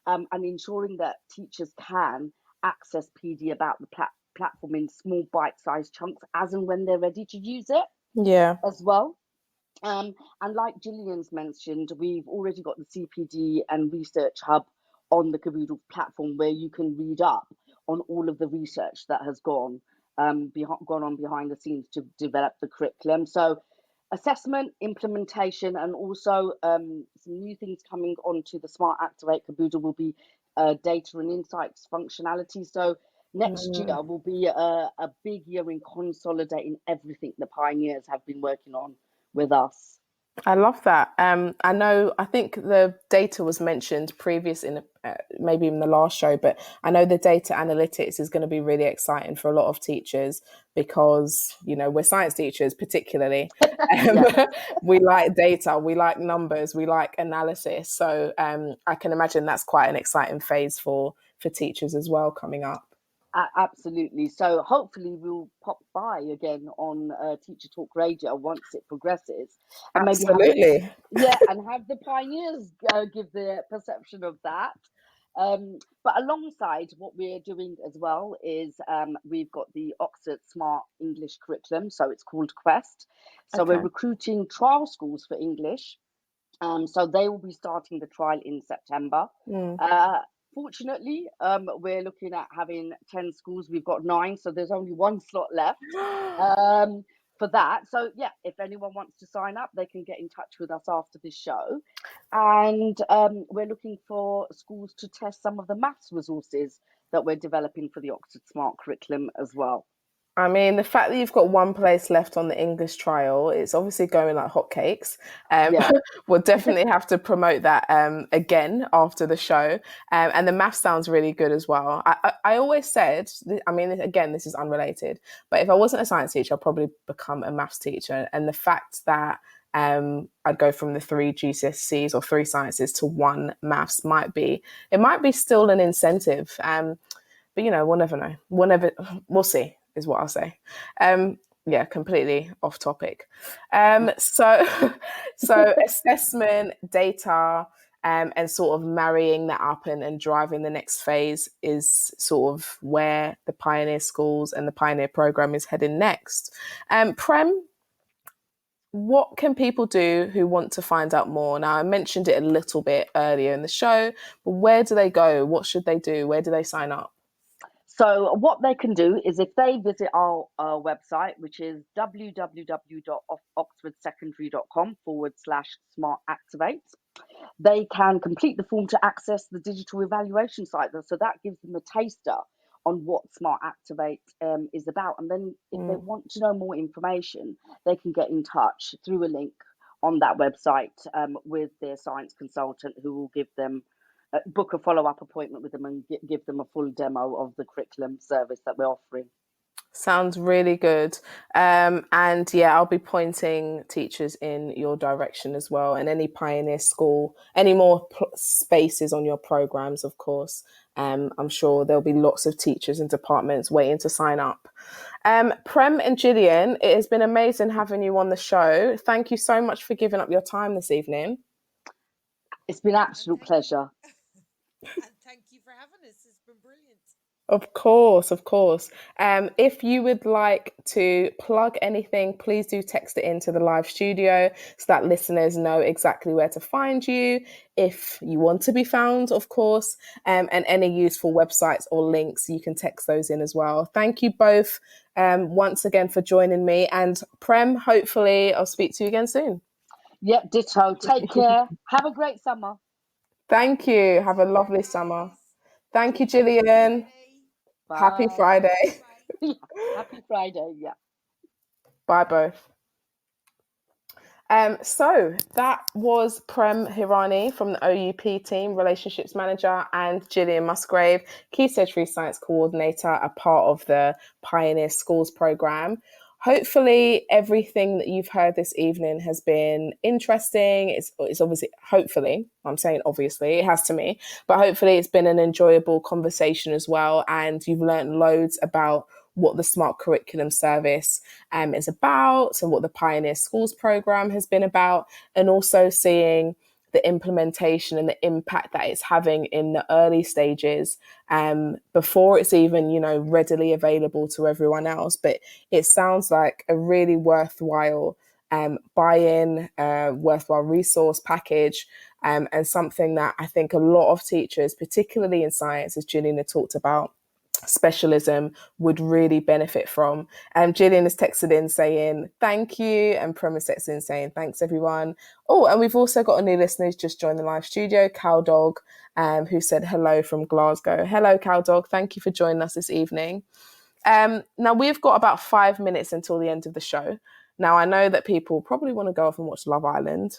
Speaker 4: and ensuring that teachers can access PD about the platform in small bite-sized chunks as and when they're ready to use it. As well. And like Gillian's mentioned, we've already got the CPD and Research Hub on the Caboodle platform, where you can read up on all of the research that has gone on behind the scenes to develop the curriculum. So assessment, implementation, and also some new things coming onto the Smart Activate Caboodle will be data and insights functionality. So next year will be a big year in consolidating everything the pioneers have been working on with us.
Speaker 3: I love that. I think the data was mentioned previous in maybe in the last show, but I know the data analytics is going to be really exciting for a lot of teachers, because we're science teachers particularly. We like data, we like numbers, we like analysis. So I can imagine that's quite an exciting phase for for teachers as well coming up.
Speaker 4: Absolutely. So hopefully we'll pop by again on Teacher Talk Radio once it progresses, and maybe have
Speaker 3: Absolutely.
Speaker 4: and have the pioneers give their perception of that. But alongside what we're doing as well is we've got the Oxford Smart English Curriculum, so it's called Quest. So we're
Speaker 3: Okay.
Speaker 4: recruiting trial schools for English. So they will be starting the trial in September. Fortunately, we're looking at having 10 schools. We've got 9, so there's only 1 slot left for that. So yeah, if anyone wants to sign up, they can get in touch with us after this show. And we're looking for schools to test some of the maths resources that we're developing for the Oxford Smart Curriculum as well.
Speaker 3: I mean, the fact that you've got 1 place left on the English trial, it's obviously going like hotcakes. We'll definitely have to promote that again after the show. And the math sounds really good as well. I always said, I mean, again, this is unrelated, but if I wasn't a science teacher, I'd probably become a maths teacher. And the fact that I'd go from the 3 GCSEs or 3 sciences to 1 maths might be still an incentive. But, we'll never know. We'll see. Is what I'll say. Completely off topic. So assessment, data, and sort of marrying that up and driving the next phase is sort of where the Pioneer Schools and the Pioneer Programme is heading next. Prem, what can people do who want to find out more? Now, I mentioned it a little bit earlier in the show, but where do they go? What should they do? Where do they sign up?
Speaker 4: So what they can do is if they visit our website, which is www.oxfordsecondary.com/smartactivate, they can complete the form to access the digital evaluation site. So that gives them a taster on what Smart Activate is about. And then if they want to know more information, they can get in touch through a link on that website with their science consultant, who will give them book a follow-up appointment with them and give them a full demo of the curriculum service that we're offering.
Speaker 3: Sounds really good. And I'll be pointing teachers in your direction as well, and any Pioneer School, any more spaces on your programs, of course. I'm sure there'll be lots of teachers and departments waiting to sign up. Prem and Gillian, it has been amazing having you on the show. Thank you so much for giving up your time this evening.
Speaker 4: It's been an absolute pleasure.
Speaker 10: And thank you for having us. It's been brilliant.
Speaker 3: Of course. If you would like to plug anything, please do text it into the live studio so that listeners know exactly where to find you, if you want to be found, of course, and any useful websites or links, you can text those in as well. Thank you both once again for joining me. And Prem, hopefully I'll speak to you again soon.
Speaker 4: Yep, ditto. Take care. Have a great summer.
Speaker 3: Thank you. Have a lovely summer. Thank you, Gillian.
Speaker 4: Bye.
Speaker 3: Happy Friday.
Speaker 4: Happy Friday, yeah.
Speaker 3: Bye both. So that was Prem Hirani from the OUP team, Relationships Manager, and Gillian Musgrave, Key Stage 3 Science Coordinator, a part of the Pioneer Schools programme. Hopefully everything that you've heard this evening has been interesting. It's obviously, hopefully, I'm saying obviously, it has to me, but hopefully it's been an enjoyable conversation as well, and you've learned loads about what the Smart Curriculum Service is about and what the Pioneer Schools programme has been about, and also seeing the implementation and the impact that it's having in the early stages before it's even, readily available to everyone else. But it sounds like a really worthwhile buy-in, worthwhile resource package, and something that I think a lot of teachers, particularly in science, as Gillian had talked about, specialism, would really benefit from. Gillian has texted in saying thank you, and Prem has texted in saying thanks everyone. Oh, and we've also got a new listener who's just joined the live studio, Cowdog, who said hello from Glasgow. Hello, Cowdog. Thank you for joining us this evening. Now we've got about 5 minutes until the end of the show. Now I know that people probably want to go off and watch Love Island.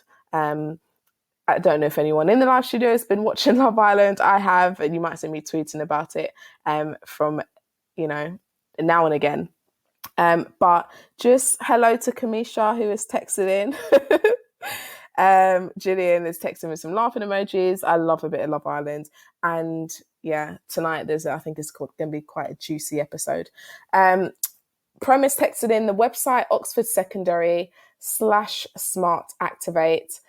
Speaker 3: I don't know if anyone in the live studio has been watching Love Island. I have, and you might see me tweeting about it from, now and again. But just hello to Kamisha, who has texted in. Gillian is texting with some laughing emojis. I love a bit of Love Island. And yeah, tonight I think it's going to be quite a juicy episode. Prem is texted in the website Oxford Secondary /Smart Activate.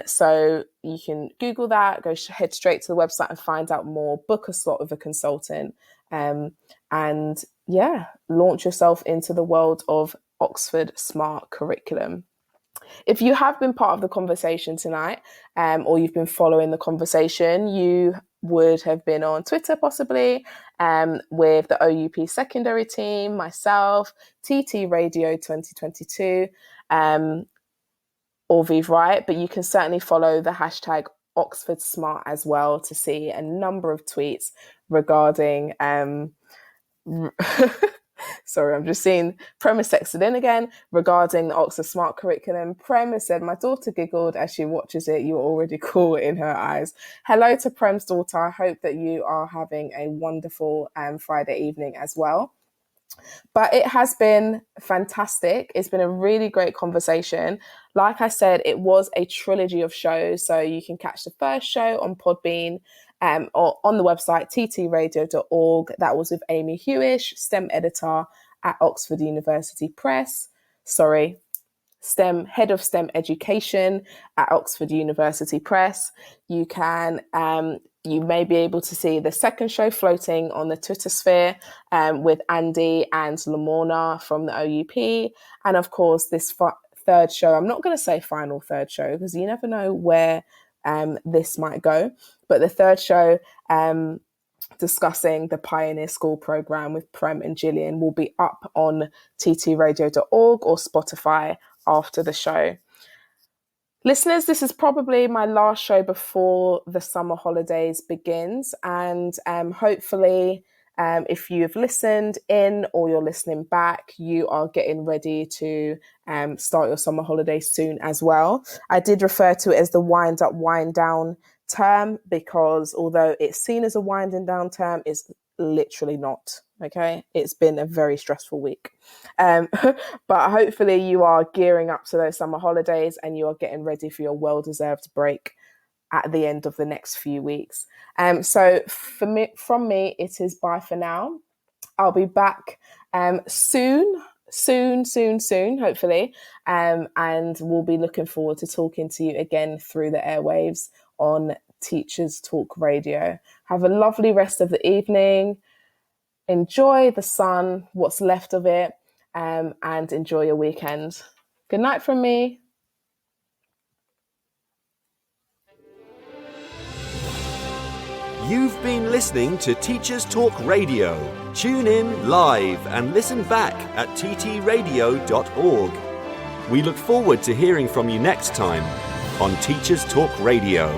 Speaker 3: So you can Google that, head straight to the website and find out more, book a slot with a consultant, and yeah, launch yourself into the world of Oxford Smart Curriculum. If you have been part of the conversation tonight, or you've been following the conversation, you would have been on Twitter possibly, with the OUP secondary team, myself, TT Radio 2022, or Vive Right, but you can certainly follow the hashtag Oxford Smart as well to see a number of tweets regarding sorry, I'm just seeing Prem has texted in again regarding the Oxford Smart Curriculum. Prem has said, my daughter giggled as she watches it. You're already cool in her eyes. Hello to Prem's daughter. I hope that you are having a wonderful Friday evening as well. But it has been fantastic. It's been a really great conversation. Like I said, it was a trilogy of shows. So you can catch the first show on Podbean, or on the website ttradio.org. That was with Amy Hewish, STEM editor at Oxford University Press. Head of STEM education at Oxford University Press. You can, you may be able to see the second show floating on the Twitter sphere, with Andy and Lamorna from the OUP. And of course, this third show, I'm not going to say final third show because you never know where this might go. But the third show, discussing the Pioneer School programme with Prem and Gillian, will be up on ttradio.org or Spotify after the show. Listeners, this is probably my last show before the summer holidays begins, and hopefully if you've listened in or you're listening back, you are getting ready to start your summer holidays soon as well. I did refer to it as the wind up, wind down term because although it's seen as a winding down term, it's literally not. Okay, it's been a very stressful week, but hopefully you are gearing up to those summer holidays and you are getting ready for your well-deserved break at the end of the next few weeks. So from me, it is bye for now. I'll be back soon, hopefully, and we'll be looking forward to talking to you again through the airwaves on Teachers Talk Radio. Have a lovely rest of the evening. Enjoy the sun, what's left of it, and enjoy your weekend. Good night from me.
Speaker 2: You've been listening to Teachers Talk Radio. Tune in live and listen back at ttradio.org. We look forward to hearing from you next time on Teachers Talk Radio.